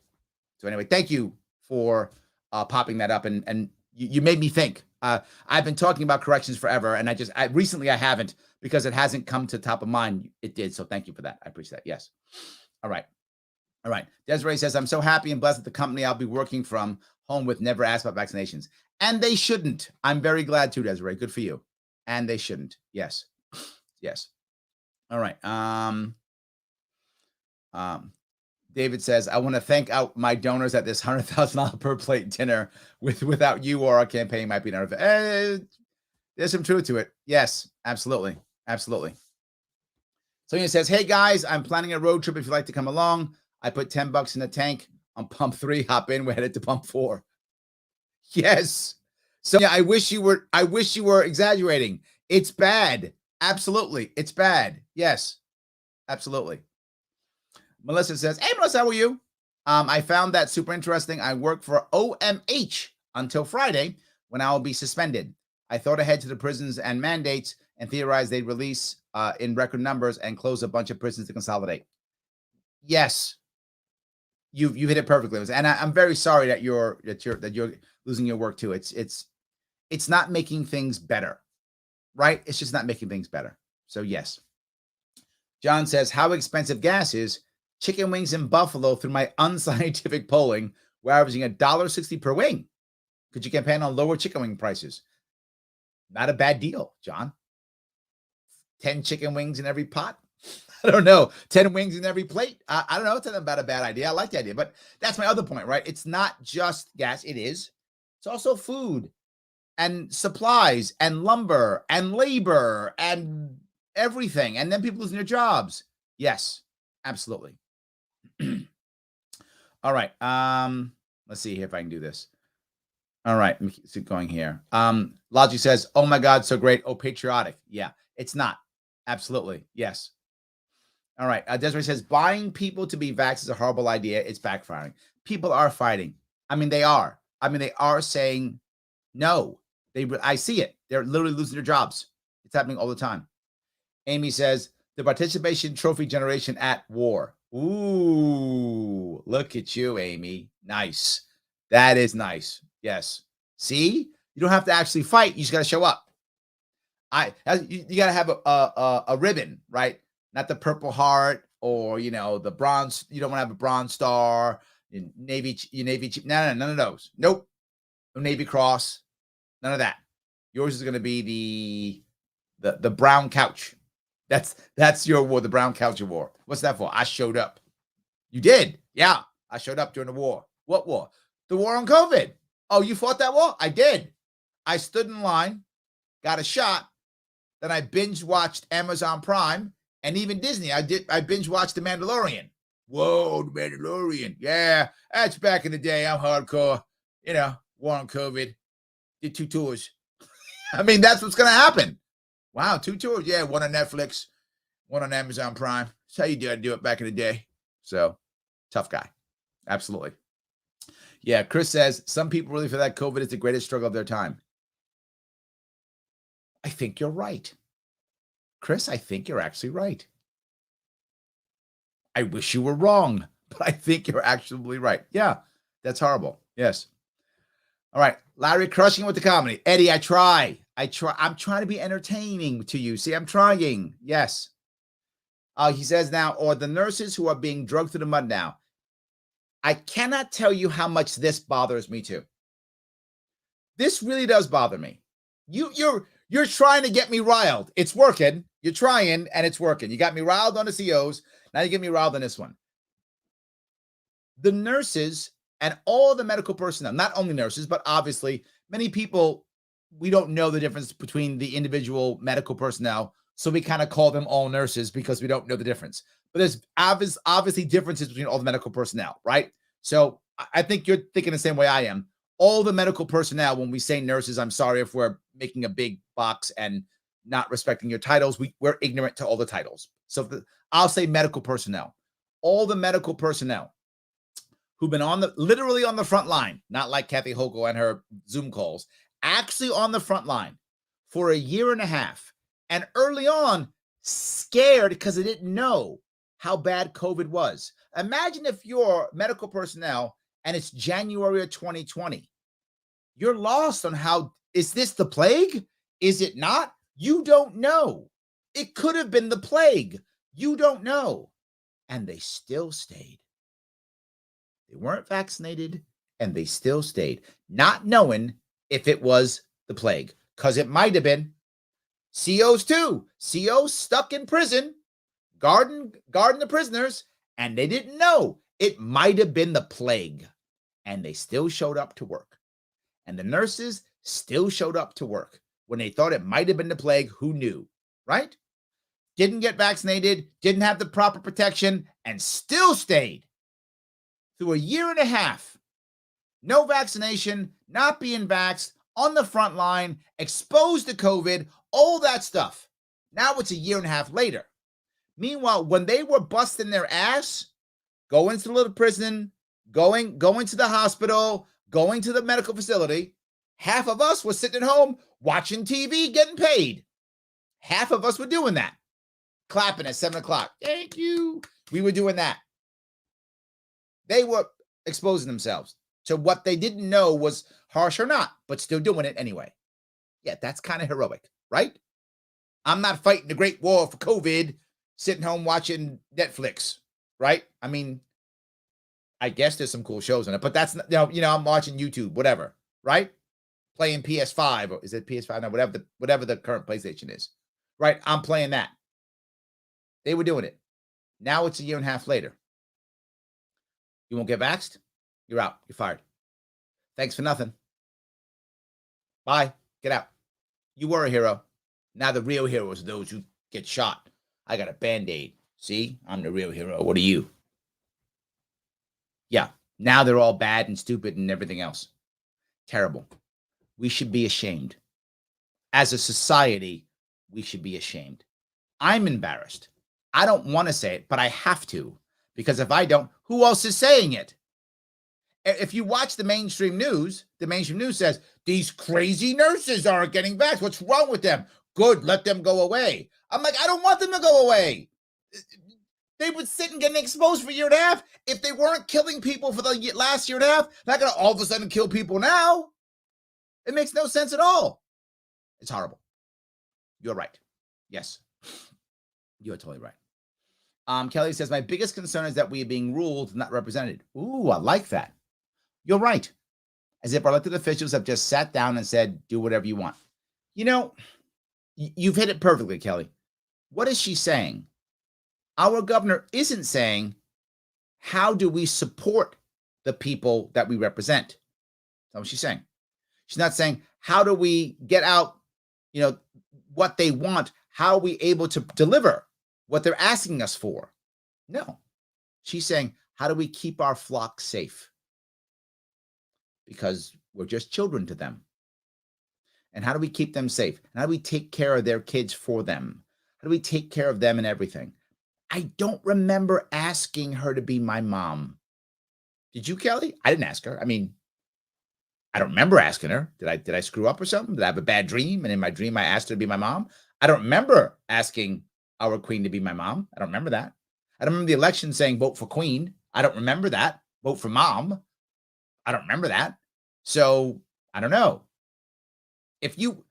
So anyway, thank you for popping that up. And you made me think. I've been talking about corrections forever, and recently I haven't because it hasn't come to top of mind. It did, so thank you for that. I appreciate that. Yes. All right. Desiree says, I'm so happy and blessed that the company I'll be working from home with never asked about vaccinations. And they shouldn't. I'm very glad too, Desiree. Good for you. And they shouldn't. Yes. Yes. All right. David says, I want to thank out my donors at this $100,000 per plate dinner. Without you or our campaign might be nervous. There's some truth to it. Yes, absolutely. Absolutely. Sonia says, hey guys, I'm planning a road trip if you'd like to come along. I put $10 in the tank on pump 3. Hop in. We're headed to pump 4. Yes. Sonia, I wish you were exaggerating. It's bad. Absolutely. It's bad. Yes. Absolutely. Melissa says, hey, Melissa, how are you? I found that super interesting. I work for OMH until Friday when I will be suspended. I thought ahead to the prisons and mandates and theorized they'd release in record numbers and close a bunch of prisons to consolidate. Yes. You've hit it perfectly. And I'm very sorry that you're losing your work too. It's not making things better, right? It's just not making things better. So yes. John says, how expensive gas is. Chicken wings in Buffalo through my unscientific polling, we're averaging $1.60 per wing. Could you campaign on lower chicken wing prices? Not a bad deal, John. 10 chicken wings in every pot. I don't know. 10 wings in every plate. I don't know. It's not about a bad idea. I like the idea, but that's my other point, right? It's not just gas. It is. It's also food and supplies and lumber and labor and everything. And then people losing their jobs. Yes, absolutely. All right. Let's see here if I can do this. All right. Let me keep going here. Logic says, oh my God, so great. Oh, patriotic. Yeah, it's not. Absolutely. Yes. All right. Desiree says, buying people to be vaxxed is a horrible idea. It's backfiring. People are fighting. I mean, they are. They are saying no. I see it. They're literally losing their jobs. It's happening all the time. Amy says, The participation trophy generation at war. Ooh, look at you, Amy. Nice. That is nice. Yes. See, you don't have to actually fight. You just got to show up. You got to have a ribbon, right? Not the Purple Heart or, the bronze. You don't want to have a bronze star, Navy. No, none of those. Nope. No Navy Cross. None of that. Yours is going to be the brown couch. That's your war, the brown couch war. What's that for? I showed up. You did? Yeah. I showed up during the war. What war? The war on COVID. Oh, you fought that war? I did. I stood in line, got a shot. Then I binge watched Amazon Prime and even Disney. I binge watched The Mandalorian. Whoa, The Mandalorian. Yeah, that's back in the day. I'm hardcore. War on COVID. Did 2 tours. I mean, that's what's going to happen. Wow, 2 tours. Yeah, one on Netflix, one on Amazon Prime. That's how you do it back in the day. So, tough guy. Absolutely. Yeah, Chris says, some people really feel that COVID is the greatest struggle of their time. I think you're right. Chris, I think you're actually right. I wish you were wrong, but I think you're actually right. Yeah, that's horrible. Yes. All right. Larry crushing with the comedy. Eddie, I try. I'm trying to be entertaining to you. See, I'm trying. Yes. He says now, or the nurses who are being drugged through the mud now. I cannot tell you how much this bothers me too. This really does bother me. You're trying to get me riled. It's working. You're trying, and it's working. You got me riled on the COs. Now you get me riled on this one. The nurses and all the medical personnel, not only nurses, but obviously many people, we don't know the difference between the individual medical personnel. So we kind of call them all nurses because we don't know the difference. But there's obviously differences between all the medical personnel, right? So I think you're thinking the same way I am. All the medical personnel, when we say nurses, I'm sorry if we're making a big box and not respecting your titles. We're ignorant to all the titles. So I'll say medical personnel. All the medical personnel who've been literally on the front line, not like Kathy Hochul and her Zoom calls, actually on the front line for a year and a half. And early on, scared because they didn't know how bad COVID was. Imagine if you're medical personnel and it's January of 2020. You're lost on is this the plague? Is it not? You don't know. It could have been the plague. You don't know. And they still stayed. They weren't vaccinated and they still stayed, not knowing if it was the plague, because it might have been. COs too. COs stuck in prison, guarding the prisoners, and they didn't know. It might have been the plague, and they still showed up to work. And the nurses still showed up to work when they thought it might have been the plague. Who knew, right? Didn't get vaccinated, didn't have the proper protection, and still stayed through a year and a half. No vaccination, not being vaxxed, on the front line, exposed to COVID, all that stuff. Now it's a year and a half later. Meanwhile, when they were busting their ass, going to the little prison, going to the hospital, going to the medical facility, half of us were sitting at home watching TV, getting paid. Half of us were doing that. Clapping at 7 o'clock. Thank you. We were doing that. They were exposing themselves to what they didn't know was harsh or not, but still doing it anyway. Yeah, that's kind of heroic, right? I'm not fighting the great war for COVID, sitting home watching Netflix, right? I mean, I guess there's some cool shows on it, but that's, I'm watching YouTube, whatever, right? Playing PS5, or is it PS5? No, whatever the current PlayStation is, right? I'm playing that. They were doing it. Now it's a year and a half later. You won't get vaxxed? You're out. You're fired. Thanks for nothing. Bye. Get out. You were a hero. Now the real heroes are those who get shot. I got a Band-Aid. See? I'm the real hero. What are you? Yeah. Now they're all bad and stupid and everything else. Terrible. We should be ashamed. As a society, we should be ashamed. I'm embarrassed. I don't want to say it, but I have to. Because if I don't, who else is saying it? If you watch the mainstream news says, these crazy nurses aren't getting vaxxed. What's wrong with them? Good, let them go away. I'm like, I don't want them to go away. They would sit and get exposed for a year and a half. If they weren't killing people for the last year and a half, they're not going to all of a sudden kill people now. It makes no sense at all. It's horrible. You're right. Yes. You're totally right. Kelly says, my biggest concern is that we are being ruled and not represented. Ooh, I like that. You're right. As if our elected officials have just sat down and said, do whatever you want. You know, you've hit it perfectly, Kelly. What is she saying? Our governor isn't saying, how do we support the people that we represent? That's what she's saying. She's not saying, how do we get out, what they want? How are we able to deliver what they're asking us for? No. She's saying, how do we keep our flock safe? Because we're just children to them. And how do we keep them safe? And how do we take care of their kids for them? How do we take care of them and everything? I don't remember asking her to be my mom. Did you, Kelly? I didn't ask her. I mean, I don't remember asking her. Did I screw up or something? Did I have a bad dream? And in my dream, I asked her to be my mom. I don't remember asking our queen to be my mom. I don't remember that. I don't remember the election saying vote for queen. I don't remember that. Vote for mom. I don't remember that. So I don't know. If you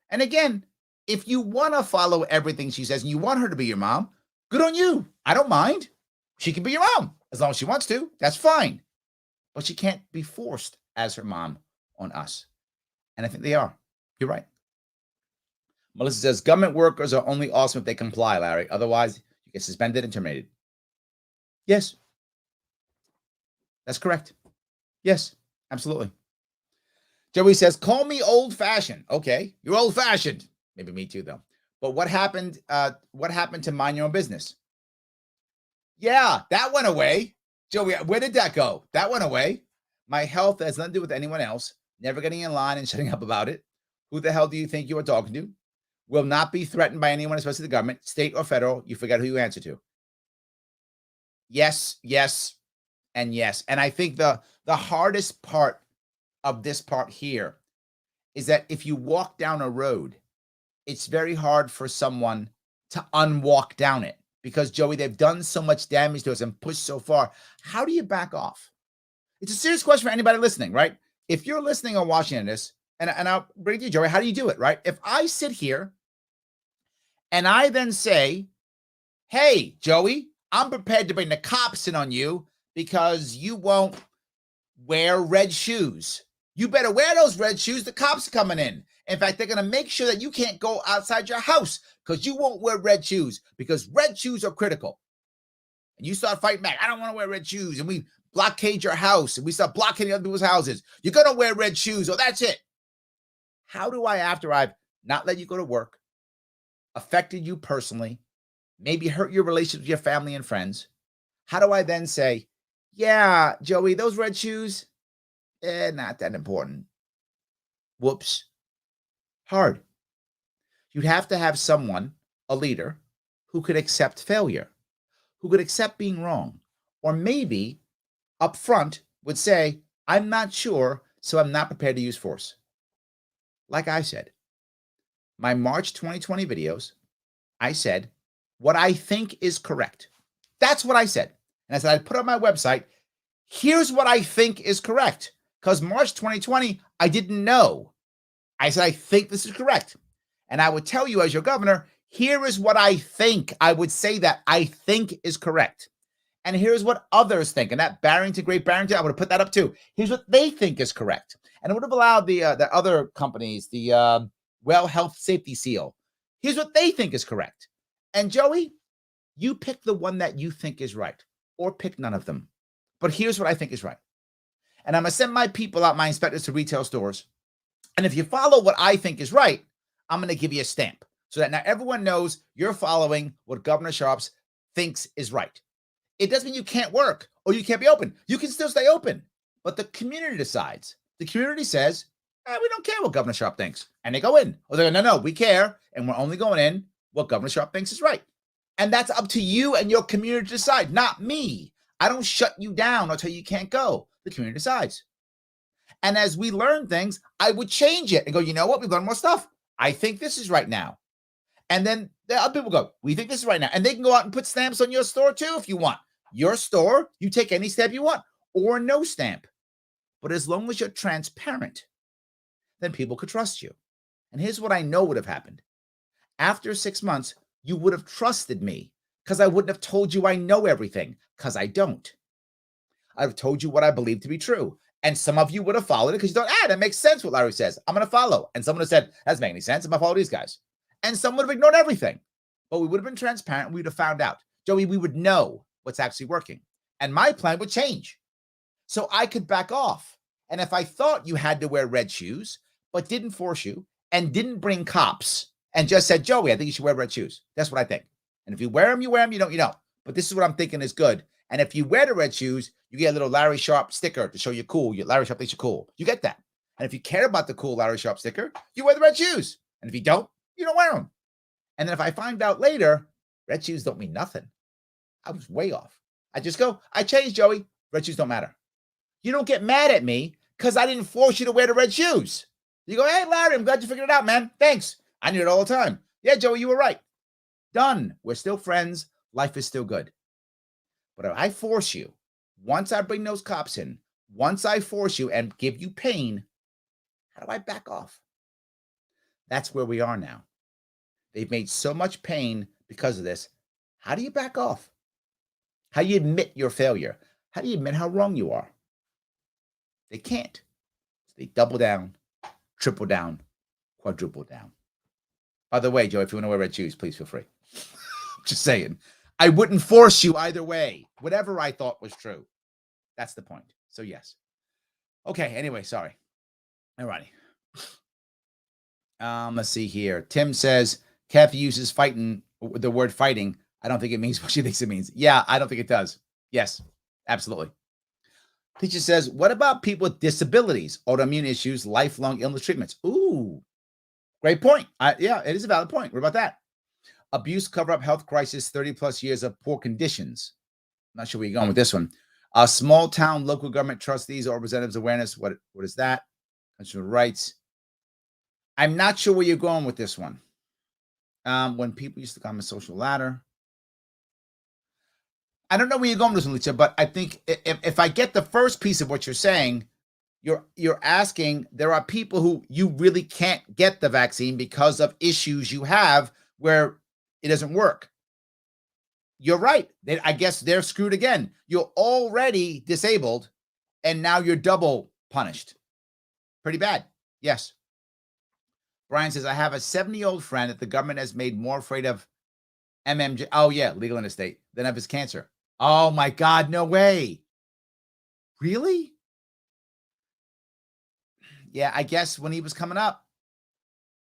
want to follow everything she says and you want her to be your mom, good on you. I don't mind. She can be your mom as long as she wants to. That's fine. But she can't be forced as her mom on us. And I think they are. You're right. Melissa says, government workers are only awesome if they comply, Larry. Otherwise, you get suspended and terminated. Yes. That's correct. Yes, absolutely. Joey says, call me old-fashioned. Okay, you're old-fashioned. Maybe me too, though. But what happened to mind your own business? Yeah, that went away. Joey, where did that go? That went away. My health has nothing to do with anyone else. Never getting in line and shutting up about it. Who the hell do you think you are talking to? Will not be threatened by anyone, especially the government, state or federal. You forget who you answer to. Yes, yes, and yes. And I think the hardest part of this part here is that if you walk down a road, it's very hard for someone to unwalk down it because, Joey, they've done so much damage to us and pushed so far. How do you back off? It's a serious question for anybody listening, right? If you're listening or watching this, and I'll bring it to you, Joey, how do you do it, right? If I sit here and I then say, hey, Joey, I'm prepared to bring the cops in on you because you won't wear red shoes. You better wear those red shoes. The cops are coming in. In fact, they're going to make sure that you can't go outside your house because you won't wear red shoes because red shoes are critical. And you start fighting back. I don't want to wear red shoes. And we blockade your house and we start blockading other people's houses. You're going to wear red shoes. Oh, that's it. How do I, after I've not let you go to work, affected you personally, maybe hurt your relationship with your family and friends, how do I then say, yeah, Joey, those red shoes, not that important. Whoops. Hard. You'd have to have someone, a leader, who could accept failure, who could accept being wrong, or maybe up front would say, I'm not sure, so I'm not prepared to use force. Like I said, my March 2020 videos, I said what I think is correct. That's what I said. And I said, I put on my website, here's what I think is correct. Because March 2020, I didn't know. I said, I think this is correct. And I would tell you as your governor, here is what I think. I would say that I think is correct. And here's what others think. And that Barrington, Great Barrington, I would have put that up too. Here's what they think is correct. And it would have allowed the other companies, the Well Health Safety Seal. Here's what they think is correct. And Joey, you pick the one that you think is right, or pick none of them. But here's what I think is right. And I'm going to send my people out, my inspectors, to retail stores. And if you follow what I think is right, I'm going to give you a stamp so that now everyone knows you're following what Governor Sharpe thinks is right. It doesn't mean you can't work or you can't be open. You can still stay open. But the community decides. The community says, we don't care what Governor Sharpe thinks. And they go in. Or they go, no, we care. And we're only going in what Governor Sharpe thinks is right. And that's up to you and your community to decide, not me. I don't shut you down or tell you can't go. The community decides. And as we learn things, I would change it and go, you know what? We've learned more stuff. I think this is right now. And then the other people go, we think this is right now. And they can go out and put stamps on your store too if you want. Your store, you take any stamp you want or no stamp. But as long as you're transparent, then people could trust you. And here's what I know would have happened. After 6 months, you would have trusted me because I wouldn't have told you I know everything, because I don't. I've told you what I believe to be true. And some of you would have followed it because you thought, that makes sense what Larry says. I'm going to follow. And someone would have said, that doesn't make any sense. I'm going to follow these guys. And some would have ignored everything. But we would have been transparent. We would have found out. Joey, we would know what's actually working. And my plan would change. So I could back off. And if I thought you had to wear red shoes, but didn't force you and didn't bring cops and just said, Joey, I think you should wear red shoes. That's what I think. And if you wear them, you wear them. You don't, you don't. But this is what I'm thinking is good. And if you wear the red shoes, you get a little Larry Sharpe sticker to show you're cool. Larry Sharpe thinks you're cool. You get that. And if you care about the cool Larry Sharpe sticker, you wear the red shoes. And if you don't wear them. And then if I find out later, red shoes don't mean nothing. I was way off. I just go, I changed, Joey. Red shoes don't matter. You don't get mad at me because I didn't force you to wear the red shoes. You go, hey, Larry, I'm glad you figured it out, man. Thanks. I knew it all the time. Yeah, Joey, you were right. Done. We're still friends. Life is still good. But if I force you, once I bring those cops in, once I force you and give you pain, how do I back off? That's where we are now. They've made so much pain because of this. How do you back off? How do you admit your failure? How do you admit how wrong you are? They can't. So they double down, triple down, quadruple down. By the way, Joe, if you want to wear red shoes, please feel free. Just saying. I wouldn't force you either way. Whatever I thought was true. That's the point. So yes. Okay, anyway, sorry. All righty. Let's see here. Tim says, Kathy uses fighting, the word fighting. I don't think it means what she thinks it means. Yeah, I don't think it does. Yes, absolutely. Teacher says, what about people with disabilities, autoimmune issues, lifelong illness treatments? Ooh, great point. Yeah, it is a valid point. What about that? Abuse, cover-up, health crisis, 30 plus years of poor conditions. I'm not sure where you're going with this one. Small town local government trustees or representatives awareness. What is that? Consumer rights. I'm not sure where you're going with this one. When people used to climb a social ladder. I don't know where you're going with this one, Lisa, but I think if I get the first piece of what you're saying, you're asking, there are people who you really can't get the vaccine because of issues you have where it doesn't work. You're right. I guess they're screwed again. You're already disabled, and now you're double punished. Pretty bad. Yes. Brian says, I have a 70-year-old friend that the government has made more afraid of MMJ. Oh, yeah, legal in his state, than of his cancer. Oh, my God, no way. Really? Yeah, I guess when he was coming up,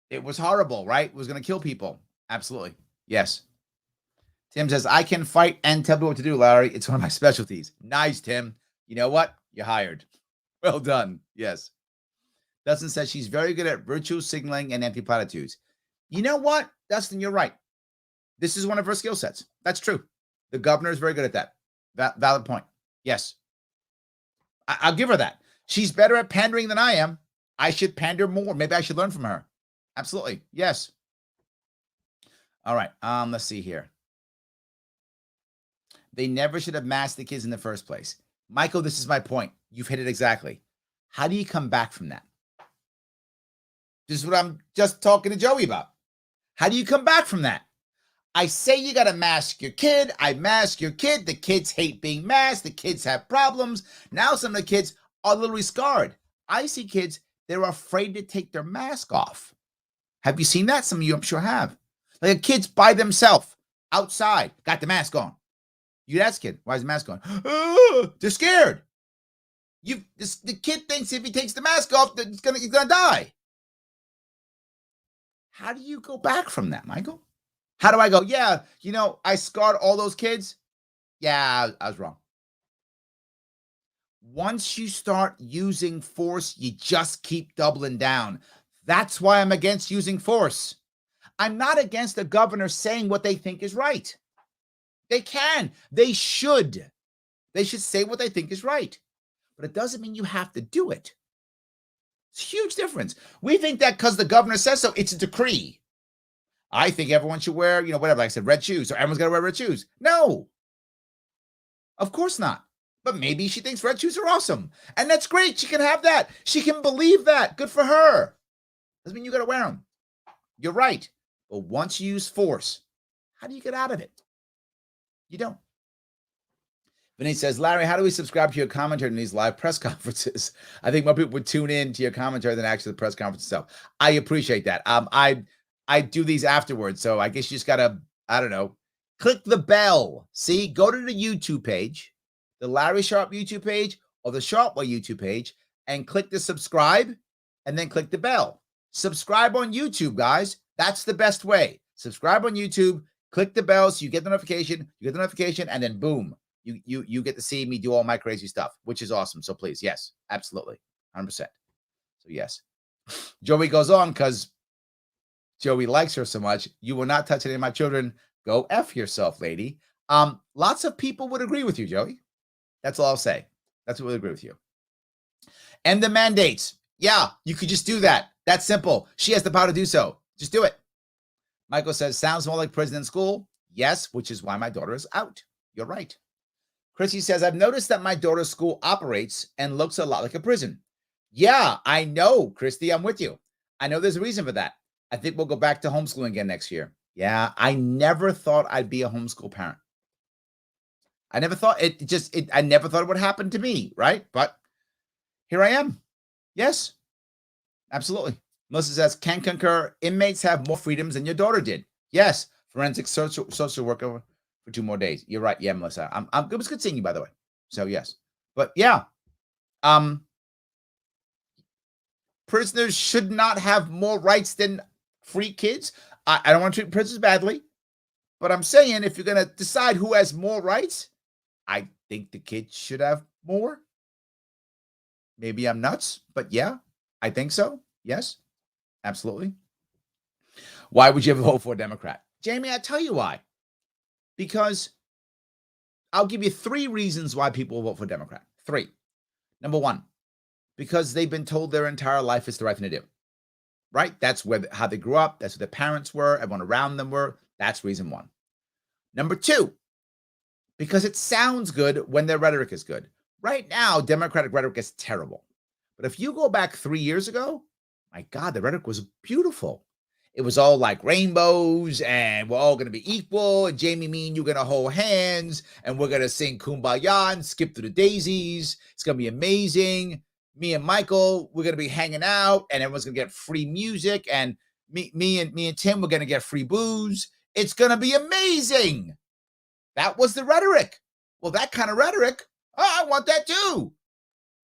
it was horrible, right? It was going to kill people. Absolutely. Yes. Tim says, I can fight and tell people what to do, Larry. It's one of my specialties. Nice, Tim. You know what? You're hired. Well done. Yes. Dustin says she's very good at virtue signaling and anti-platitudes. You know what, Dustin? You're right. This is one of her skill sets. That's true. The governor is very good at that. Valid point. Yes. I'll give her that. She's better at pandering than I am. I should pander more. Maybe I should learn from her. Absolutely. Yes. All right. Let's see here. They never should have masked the kids in the first place. Michael, this is my point. You've hit it exactly. How do you come back from that? This is what I'm just talking to Joey about. How do you come back from that? I say you got to mask your kid. I mask your kid. The kids hate being masked. The kids have problems. Now some of the kids are literally scarred. I see kids, they're afraid to take their mask off. Have you seen that? Some of you, I'm sure, have. Like a kid's by themselves outside, got the mask on. You ask kid, why is the mask on? They're scared. The kid thinks if he takes the mask off, that he's gonna die. How do you go back from that, Michael? How do I go, yeah, I scarred all those kids? Yeah, I was wrong. Once you start using force, you just keep doubling down. That's why I'm against using force. I'm not against the governor saying what they think is right. They can. They should. They should say what they think is right. But it doesn't mean you have to do it. It's a huge difference. We think that because the governor says so, it's a decree. I think everyone should wear, whatever. Like I said, red shoes. So everyone's got to wear red shoes. No, of course not. But maybe she thinks red shoes are awesome. And that's great. She can have that. She can believe that. Good for her. Doesn't mean you got to wear them. You're right. But once you use force, how do you get out of it? You don't. Vinny says, Larry, how do we subscribe to your commentary in these live press conferences? I think more people would tune in to your commentary than actually the press conference itself. I appreciate that. I do these afterwards, so I guess you just gotta, I don't know, click the bell. See, go to the YouTube page, the Larry Sharpe YouTube page or the Sharpe Way YouTube page, and click the subscribe, and then click the bell. Subscribe on YouTube, guys. That's the best way. Subscribe on YouTube, click the bell so you get the notification. You get the notification, and then boom. You get to see me do all my crazy stuff, which is awesome. So please, yes, absolutely, 100%. So yes. Joey goes on because Joey likes her so much. You will not touch any of my children. Go F yourself, lady. Lots of people would agree with you, Joey. That's all I'll say. That's what we'll agree with you. And the mandates. Yeah, you could just do that. That's simple. She has the power to do so. Just do it. Michael says, sounds more like prison in school. Yes, which is why my daughter is out. You're right. Chrissy says, I've noticed that my daughter's school operates and looks a lot like a prison. Yeah, I know, Christy. I'm with you. I know there's a reason for that. I think we'll go back to homeschooling again next year. Yeah, I never thought I'd be a homeschool parent. I never thought I never thought it would happen to me, right? But here I am. Yes, absolutely. Melissa says, can concur. Inmates have more freedoms than your daughter did. Yes, forensic social worker for 2 more days. You're right. Yeah, Melissa. It was good seeing you, by the way. So yes, but yeah, prisoners should not have more rights than free kids. I don't want to treat prisoners badly, but I'm saying if you're going to decide who has more rights, I think the kids should have more. Maybe I'm nuts, but yeah, I think so. Yes, absolutely. Why would you ever vote for a Democrat? Jamie, I'll tell you why. Because I'll give you 3 reasons why people will vote for a Democrat. 3. Number 1, because they've been told their entire life it's the right thing to do. Right? That's how they grew up. That's what their parents were. Everyone around them were. That's reason 1. Number 2, because it sounds good when their rhetoric is good. Right now, Democratic rhetoric is terrible. But if you go back 3 years ago, my God, the rhetoric was beautiful. It was all like rainbows, and we're all going to be equal. And Jamie, me and you are going to hold hands, and we're going to sing Kumbaya and skip through the daisies. It's going to be amazing. Me and Michael, we're going to be hanging out, and everyone's going to get free music. And me and Tim, we're going to get free booze. It's going to be amazing. That was the rhetoric. Well, that kind of rhetoric, I want that too.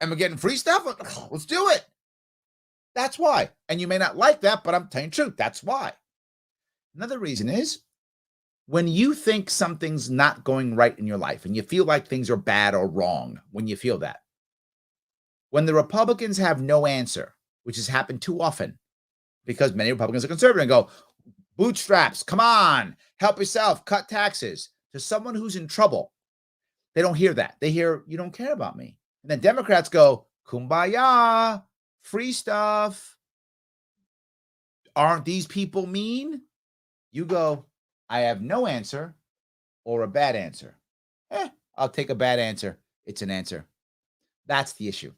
And we're getting free stuff. Let's do it. That's why. And you may not like that, but I'm telling you the truth. That's why. Another reason is when you think something's not going right in your life and you feel like things are bad or wrong, when you feel that, when the Republicans have no answer, which has happened too often because many Republicans are conservative and go, bootstraps, come on, help yourself, cut taxes. To someone who's in trouble, they don't hear that. They hear, you don't care about me. And then Democrats go, kumbaya, free stuff. Aren't these people mean? You go, I have no answer or a bad answer. I'll take a bad answer. It's an answer. That's the issue.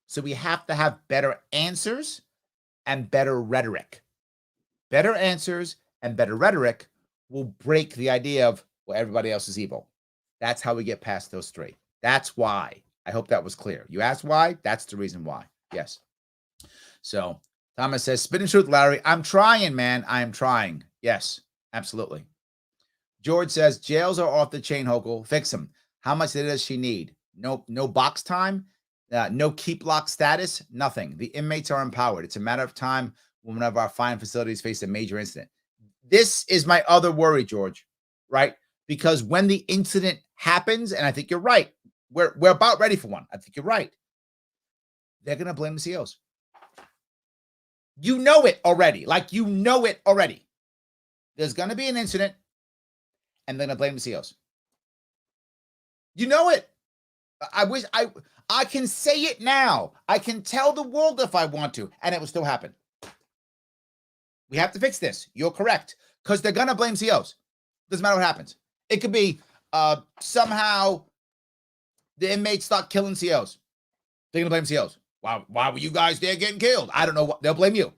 So we have to have better answers and better rhetoric. Better answers and better rhetoric will break the idea of, well, everybody else is evil. That's how we get past those 3. That's why. I hope that was clear. You asked why? That's the reason why. Yes. So Thomas says, spitting truth, Larry. I'm trying, man. I am trying. Yes, absolutely. George says, jails are off the chain, Hochul. Fix them. How much does she need? No box time. No keep lock status. Nothing. The inmates are empowered. It's a matter of time when one of our fine facilities face a major incident. This is my other worry, George, right? Because when the incident happens, and I think you're right, we're about ready for one. I think you're right. They're going to blame the COs. You know it already. Like, you know it already. There's going to be an incident, and they're going to blame the COs. You know it. I wish I can say it now. I can tell the world if I want to, and it will still happen. We have to fix this. You're correct. Because they're going to blame COs. Doesn't matter what happens. It could be somehow the inmates start killing COs. They're going to blame COs. Why were you guys there getting killed? I don't know. They'll blame you.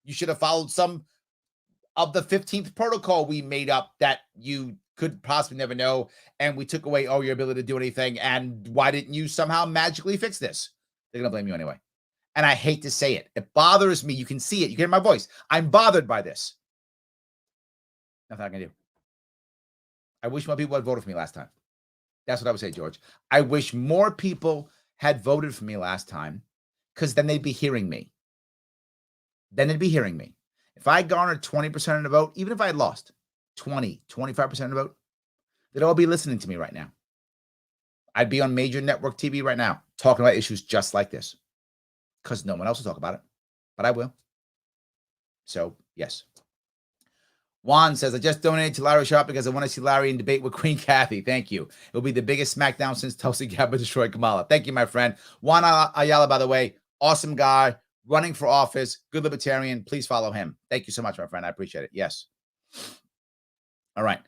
You should have followed some of the 15th protocol we made up that you could possibly never know, and we took away all your ability to do anything, and why didn't you somehow magically fix this? They're going to blame you anyway. And I hate to say it. It bothers me. You can see it. You can hear my voice. I'm bothered by this. Nothing I can do. I wish more people had voted for me last time. That's what I would say, George. I wish more people had voted for me last time, because then they'd be hearing me. If I garnered 20% of the vote, even if I had lost 20, 25% of the vote, they'd all be listening to me right now. I'd be on major network TV right now talking about issues just like this, because no one else will talk about it, but I will. So, yes. Juan says, I just donated to Larry Sharpe because I want to see Larry in debate with Queen Kathy. Thank you. It'll be the biggest smackdown since Tulsi Gabbard destroyed Kamala. Thank you, my friend. Juan Ayala, by the way, awesome guy, running for office, good libertarian. Please follow him. Thank you so much, my friend. I appreciate it. Yes. All right.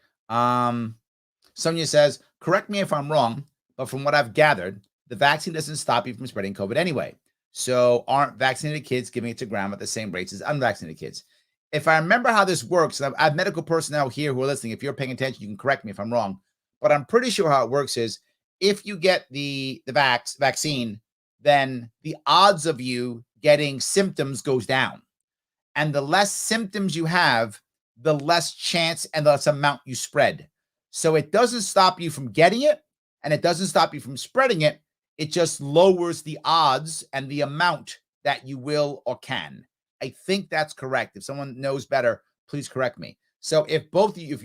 Sonia says, correct me if I'm wrong, but from what I've gathered, the vaccine doesn't stop you from spreading COVID anyway. So aren't vaccinated kids giving it to grandma at the same rates as unvaccinated kids? If I remember how this works, and I have medical personnel here who are listening. If you're paying attention, you can correct me if I'm wrong. But I'm pretty sure how it works is if you get the vaccine, then the odds of you getting symptoms goes down. And the less symptoms you have, the less chance and the less amount you spread. So it doesn't stop you from getting it, and it doesn't stop you from spreading it. It just lowers the odds and the amount that you will or can. I think that's correct. If someone knows better, please correct me. So if both of you,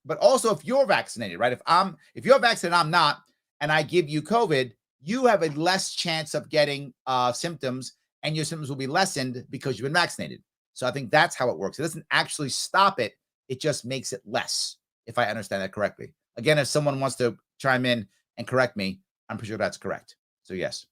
but also if you're vaccinated, right? If you're vaccinated, I'm not, and I give you COVID, you have a less chance of getting symptoms, and your symptoms will be lessened because you've been vaccinated. So I think that's how it works. It doesn't actually stop it. It just makes it less, if I understand that correctly. Again, if someone wants to chime in and correct me, I'm pretty sure that's correct. So yes.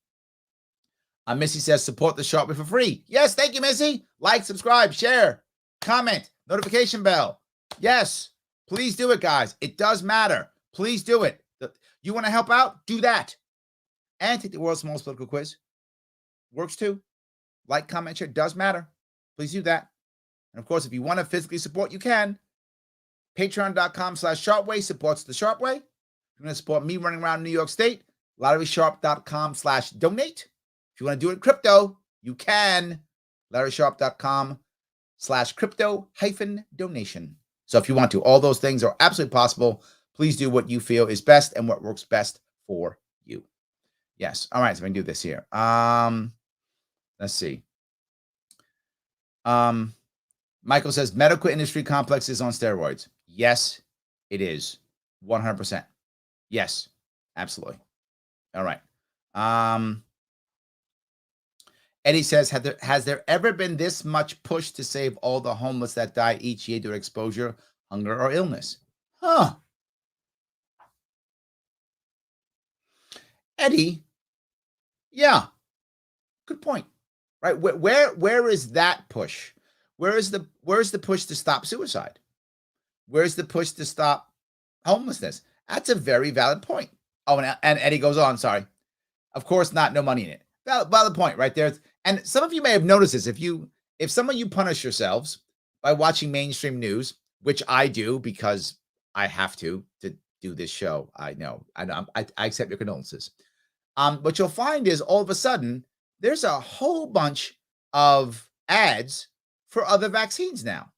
Missy says, support the Sharpe for free. Yes, thank you, Missy. Like, subscribe, share, comment, notification bell. Yes, please do it, guys. It does matter. Please do it. You want to help out? Do that. And take the world's smallest political quiz. Works too. Like, comment, share. Does matter. Please do that. And of course, if you want to physically support, you can. Patreon.com/SharpeWay supports the Sharpe Way. If you want to support me running around New York State, LarrySharpe.com/donate. If you want to do it in crypto, you can. LarrySharpe.com/crypto-donation. So if you want to, all those things are absolutely possible. Please do what you feel is best and what works best for you. Yes. All right. So we can do this here. Let's see. Michael says medical industry complex is on steroids. Yes, it is. 100%. Yes, absolutely. All right. Eddie says, has there ever been this much push to save all the homeless that die each year due to exposure, hunger, or illness? Huh. Eddie, yeah, good point. Right? Where is that push? Where's the push to stop suicide? Where's the push to stop homelessness? That's a very valid point. Oh, and Eddie goes on, sorry. Of course not, no money in it. Valid point right there. And some of you may have noticed this. If some of you punish yourselves by watching mainstream news, which I do because I have to do this show. I know. I accept your condolences. What you'll find is all of a sudden, there's a whole bunch of ads for other vaccines now.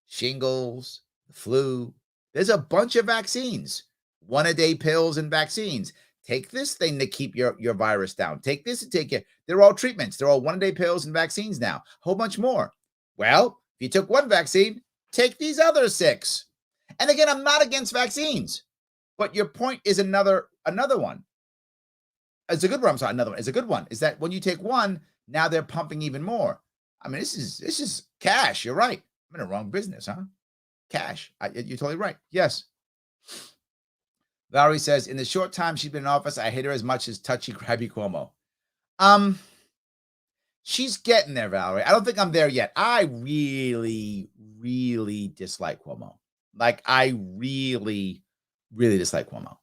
Shingles, the flu. There's a bunch of vaccines. 1-a-day pills and vaccines. Take this thing to keep your virus down. Take this and take it. They're all treatments. They're all 1-a-day pills and vaccines now. A whole bunch more. Well, if you took one vaccine, take these other 6. And again, I'm not against vaccines, but your point is another one. It's a good one. I'm sorry, another one. It's a good one. Is that when you take one, now they're pumping even more. I mean, this is cash. You're right. I'm in the wrong business, huh? Cash. You're totally right. Yes. Valerie says, in the short time she's been in office, I hate her as much as touchy, crabby Cuomo. She's getting there, Valerie. I don't think I'm there yet. I really, really dislike Cuomo. Like, I really, really dislike Cuomo.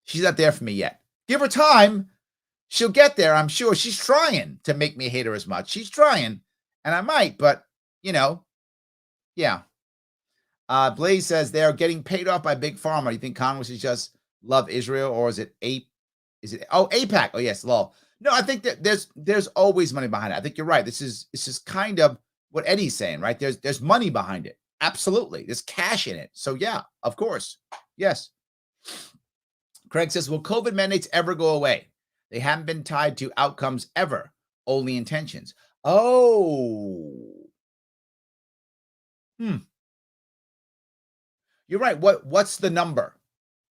She's not there for me yet. Give her time. She'll get there, I'm sure. She's trying to make me hate her as much. She's trying, and I might, but, yeah. Blaze says they're getting paid off by Big Pharma. You think Congress is just love Israel, or is it APAC? Oh, yes, lol. No, I think that there's always money behind it. I think you're right. This is kind of what Eddie's saying, right? There's money behind it. Absolutely. There's cash in it. So yeah, of course. Yes. Craig says, will COVID mandates ever go away? They haven't been tied to outcomes ever, only intentions. Oh. You're right. What's the number?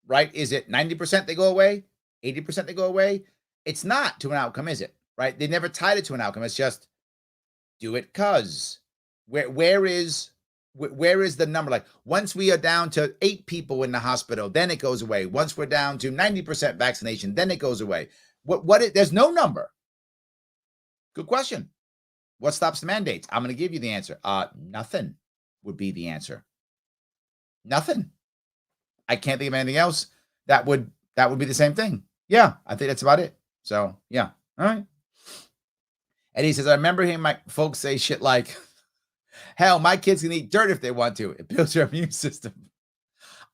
Right? Is it 90% they go away? 80% they go away? It's not to an outcome, is it? Right? They never tied it to an outcome. It's just do it cuz. Where is the number? Like, once we are down to 8 people in the hospital, then it goes away. Once we're down to 90% vaccination, then it goes away. There's no number. Good question. What stops the mandates? I'm going to give you the answer. Nothing would be the answer. Nothing. I can't think of anything else that would be the same thing. Yeah, I think that's about it. So, yeah. All right. And he says, I remember hearing my folks say shit like, hell, my kids can eat dirt if they want to. It builds their immune system.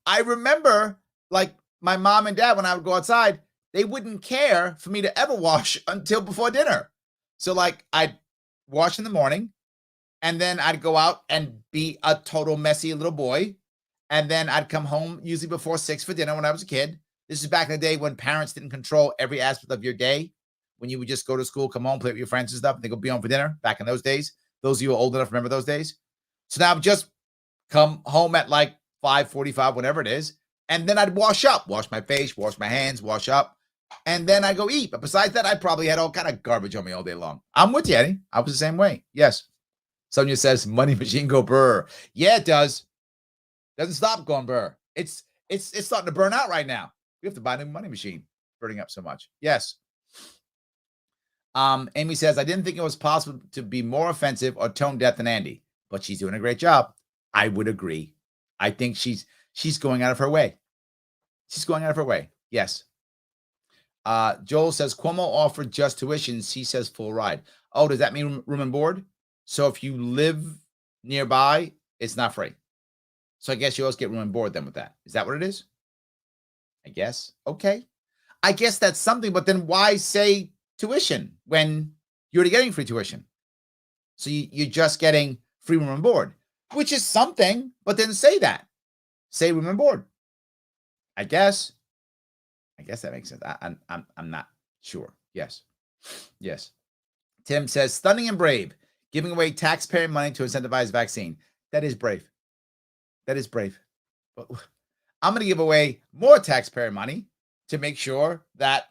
I remember, like, my mom and dad, when I would go outside, they wouldn't care for me to ever wash until before dinner. So, like, I'd wash in the morning, and then I'd go out and be a total messy little boy. And then I'd come home usually before 6 for dinner when I was a kid. This is back in the day when parents didn't control every aspect of your day. When you would just go to school, come home, play with your friends and stuff, and then go be home for dinner back in those days. Those of you who are old enough remember those days. So now I'd just come home at like 5:45, whatever it is. And then I'd wash up, wash my face, wash my hands, wash up. And then I go eat. But besides that, I probably had all kind of garbage on me all day long. I'm with you, Eddie. I was the same way. Yes. Sonia says, money machine go burr. Yeah, it does. Doesn't stop going burr. It's starting to burn out right now. We have to buy a new money machine. Burning up so much. Yes. Amy says, I didn't think it was possible to be more offensive or tone deaf than Andy, but she's doing a great job. I would agree. I think she's going out of her way. She's going out of her way. Yes. Joel says, Cuomo offered just tuitions. He says full ride. Oh, does that mean room and board? So if you live nearby, it's not free. So I guess you always get room and board then with that. Is that what it is? I guess. Okay. I guess that's something, but then why say tuition when you're already getting free tuition? So you're just getting free room and board, which is something, but then say that. Say room and board. I guess that makes sense. I'm not sure. Yes. Yes. Tim says, stunning and brave, giving away taxpayer money to incentivize vaccine. That is brave. That is brave. But I'm going to give away more taxpayer money to make sure that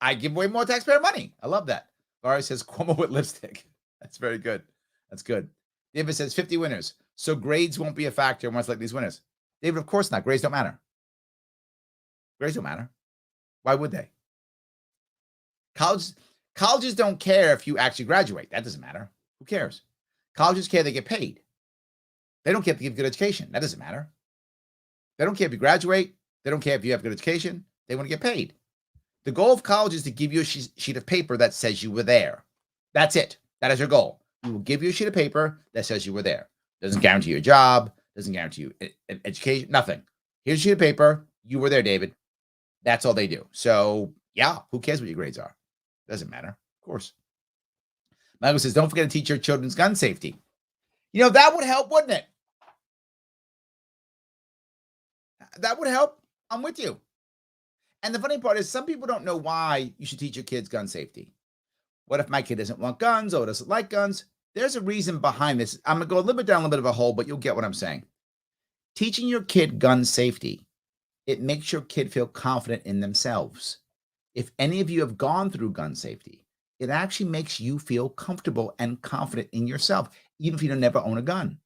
I give away more taxpayer money. I love that. Laurie says, Cuomo with lipstick. That's very good. That's good. David says 50 winners. So grades won't be a factor once like these winners. David, of course not. Grades don't matter. Grades don't matter. Why would they? Colleges don't care if you actually graduate. That doesn't matter. Who cares? Colleges care they get paid. They don't care if you give good education. That doesn't matter. They don't care if you graduate. They don't care if you have good education. They want to get paid. The goal of college is to give you a sheet of paper that says you were there. That's it. That is your goal. We will give you a sheet of paper that says you were there. Doesn't guarantee you a job. Doesn't guarantee you education. Nothing. Here's a sheet of paper. You were there, David. That's all they do. So, yeah, who cares what your grades are? Doesn't matter. Of course. Michael says, don't forget to teach your children's gun safety. That would help, wouldn't it? That would help. I'm with you. And the funny part is some people don't know why you should teach your kids gun safety. What if my kid doesn't want guns or doesn't like guns? There's a reason behind this. I'm going to go a little bit down a little bit of a hole, but you'll get what I'm saying. Teaching your kid gun safety, it makes your kid feel confident in themselves. If any of you have gone through gun safety, it actually makes you feel comfortable and confident in yourself, even if you don't never own a gun.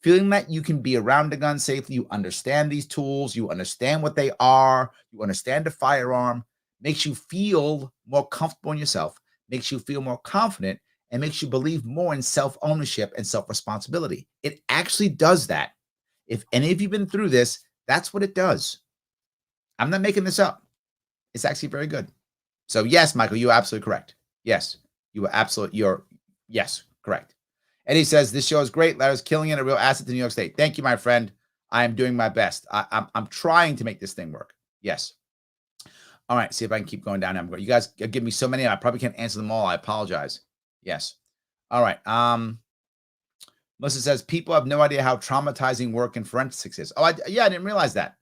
Feeling that you can be around a gun safely, you understand these tools, you understand what they are, you understand the firearm, makes you feel more comfortable in yourself, makes you feel more confident, and makes you believe more in self-ownership and self-responsibility. It actually does that. If any of you have been through this, that's what it does. I'm not making this up. It's actually very good. So yes, Michael, you're absolutely correct. Yes, yes, correct. Eddie says, this show is great. Larry's killing it, a real asset to New York State. Thank you, my friend. I am doing my best. I'm trying to make this thing work. Yes. All right, see if I can keep going down. You guys give me so many, I probably can't answer them all. I apologize. Yes. All right. Melissa says, people have no idea how traumatizing work in forensics is. Oh, yeah, I didn't realize that.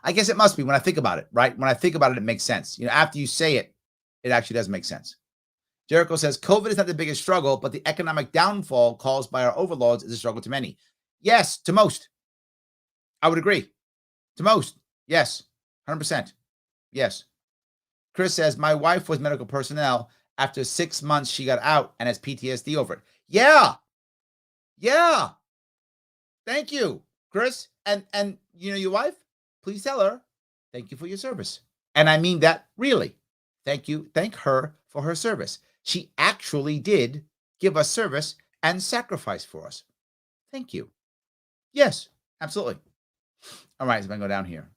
I guess it must be when I think about it, right? When I think about it, it makes sense. After you say it, it actually does make sense. Jericho says, COVID is not the biggest struggle, but the economic downfall caused by our overlords is a struggle to many. Yes, to most. I would agree. To most. Yes, 100%. Yes. Chris says, my wife was medical personnel. After 6 months, she got out and has PTSD over it. Yeah. Yeah. Thank you, Chris. And your wife, please tell her, thank you for your service. And I mean that really. Thank you. Thank her for her service. She actually did give us service and sacrifice for us. Thank you. Yes, absolutely. All right, so I'm gonna go down here.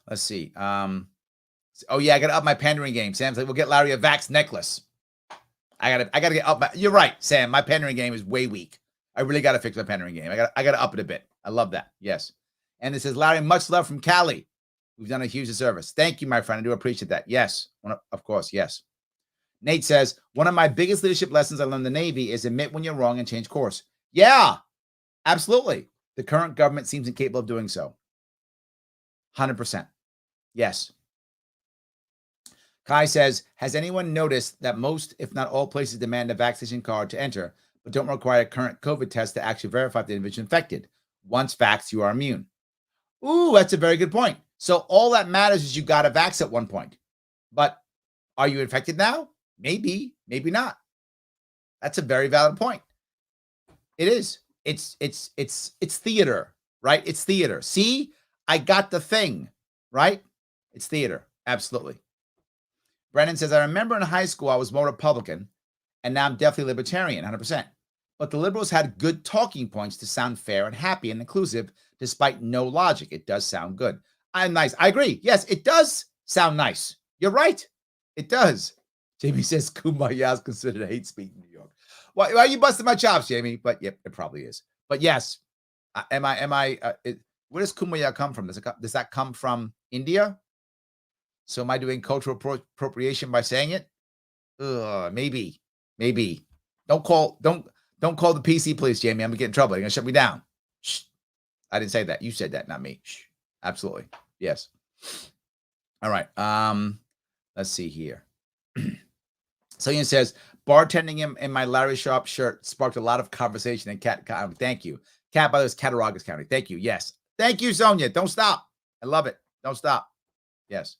Let's see. Oh yeah, I gotta up my pandering game. Sam's like, we'll get Larry a Vax necklace. I gotta get up. You're right, Sam. My pandering game is way weak. I really gotta fix my pandering game. I gotta up it a bit. I love that. Yes. And it says, Larry, much love from Cali. We've done a huge service. Thank you, my friend. I do appreciate that. Yes, of course. Yes. Nate says, one of my biggest leadership lessons I learned in the Navy is admit when you're wrong and change course. Yeah, absolutely. The current government seems incapable of doing so. 100%. Yes. Kai says, has anyone noticed that most, if not all places demand a vaccination card to enter, but don't require a current COVID test to actually verify if the individual is infected? Once vaxxed, you are immune. Ooh, that's a very good point. So all that matters is you got a vax at one point. But are you infected now? Maybe, maybe not. That's a very valid point. It is. It's theater, right? It's theater. See, I got the thing, right? It's theater. Absolutely. Brennan says, I remember in high school, I was more Republican, and now I'm definitely libertarian, 100%. But the liberals had good talking points to sound fair and happy and inclusive, despite no logic. It does sound good. I'm nice. I agree. Yes, it does sound nice. You're right. It does. Jamie says Kumbaya is considered a hate speech in New York. Why are you busting my chops, Jamie? But yep, it probably is. But yes, where does Kumbaya come from? Does that come from India? So am I doing cultural appropriation by saying it? Maybe. Don't call the PC police, Jamie. I'm gonna get in trouble. They're gonna shut me down. Shh. I didn't say that. You said that, not me. Shh. Absolutely. Yes. All right. Let's see here. So Ian says, bartending in my Larry Sharpe shirt sparked a lot of conversation in thank you. By the way, Cattaraugus County. Thank you. Yes. Thank you, Sonia. Don't stop. I love it. Don't stop. Yes.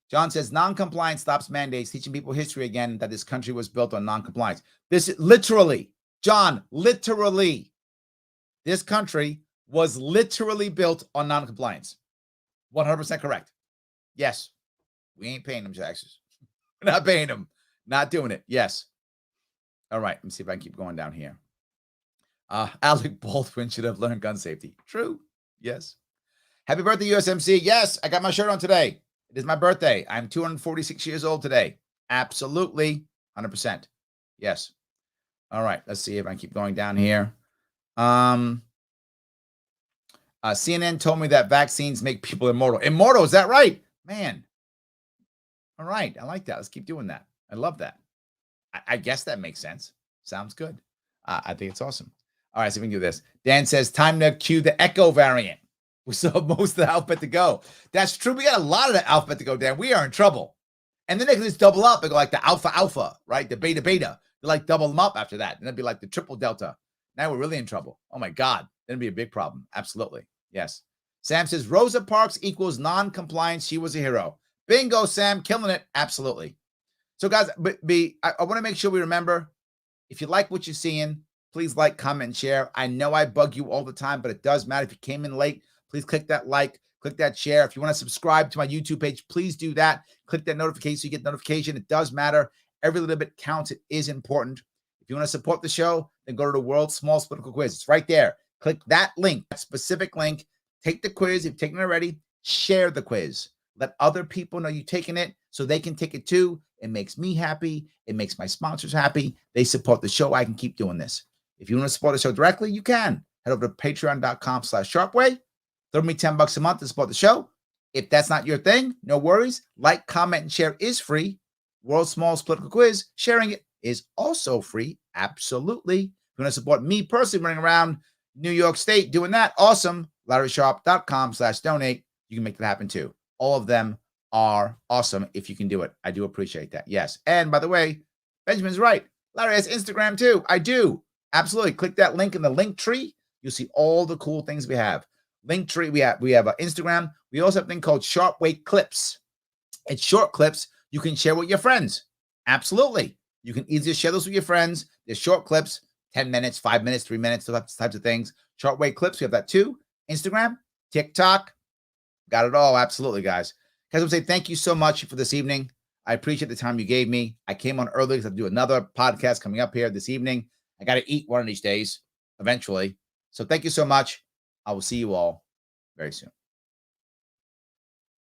John says, non-compliance stops mandates, teaching people history again that this country was built on non-compliance. This literally, John, literally, this country was literally built on non-compliance. 100% correct. Yes. We ain't paying them taxes. We're not paying them. Not doing it. Yes. All right. Let me see if I can keep going down here. Alec Baldwin should have learned gun safety. True. Yes. Happy birthday, USMC. Yes, I got my shirt on today. It is my birthday. I'm 246 years old today. Absolutely. 100%. Yes. All right. Let's see if I can keep going down here. CNN told me that vaccines make people immortal. Immortal, is that right? Man. All right. I like that. Let's keep doing that. I love that. I guess that makes sense. Sounds good. I think it's awesome. All right, so we can do this. Dan says, time to cue the Echo variant. We still have most of the alphabet to go. That's true. We got a lot of the alphabet to go, Dan. We are in trouble. And then they can just double up and go like the alpha, right? The beta. They like double them up after that. And it'd be like the triple delta. Now we're really in trouble. Oh my God. Then it'd be a big problem. Absolutely. Yes. Sam says, Rosa Parks equals non-compliance. She was a hero. Bingo, Sam. Killing it. Absolutely. So guys, I want to make sure we remember, if you like what you're seeing, please like, comment, and share. I know I bug you all the time, but it does matter. If you came in late, please click that like, Click that share. If you want to subscribe to my YouTube page, please do that. Click that notification so you get notification. It does matter. Every little bit counts. It is important. If you want to support the show, then go to the World's Smallest Political Quiz. It's right there. Click that link, that specific link. Take the quiz. If you've taken it already, share the quiz. Let other people know you've taken it so they can take it too. It makes me happy. It makes my sponsors happy. They support the show. I can keep doing this. If you want to support the show directly, you can. Head over to patreon.com/Sharpeway. Throw me $10 a month to support the show. If that's not your thing, no worries. Like, comment, and share is free. World's Smallest Political Quiz, sharing it is also free. Absolutely. If you want to support me personally running around New York State doing that, awesome. LarrySharpe.com/donate. You can make that happen too. All of them are awesome if you can do it. I do appreciate that. Yes. And by the way, Benjamin's right. Larry has Instagram too. I do. Absolutely. Click that link in the link tree. You'll see all the cool things we have. Link tree. We have Instagram. We also have a thing called Sharpe Clips. It's short clips you can share with your friends. Absolutely. You can easily share those with your friends. They're short clips, 10 minutes, 5 minutes, 3 minutes, those types of things. Sharpe Clips. We have that too. Instagram, TikTok. Got it all. Absolutely, guys. Guys, I would say thank you so much for this evening. I appreciate the time you gave me. I came on early because I have to do another podcast coming up here this evening. I got to eat one of these days eventually. So thank you so much. I will see you all very soon.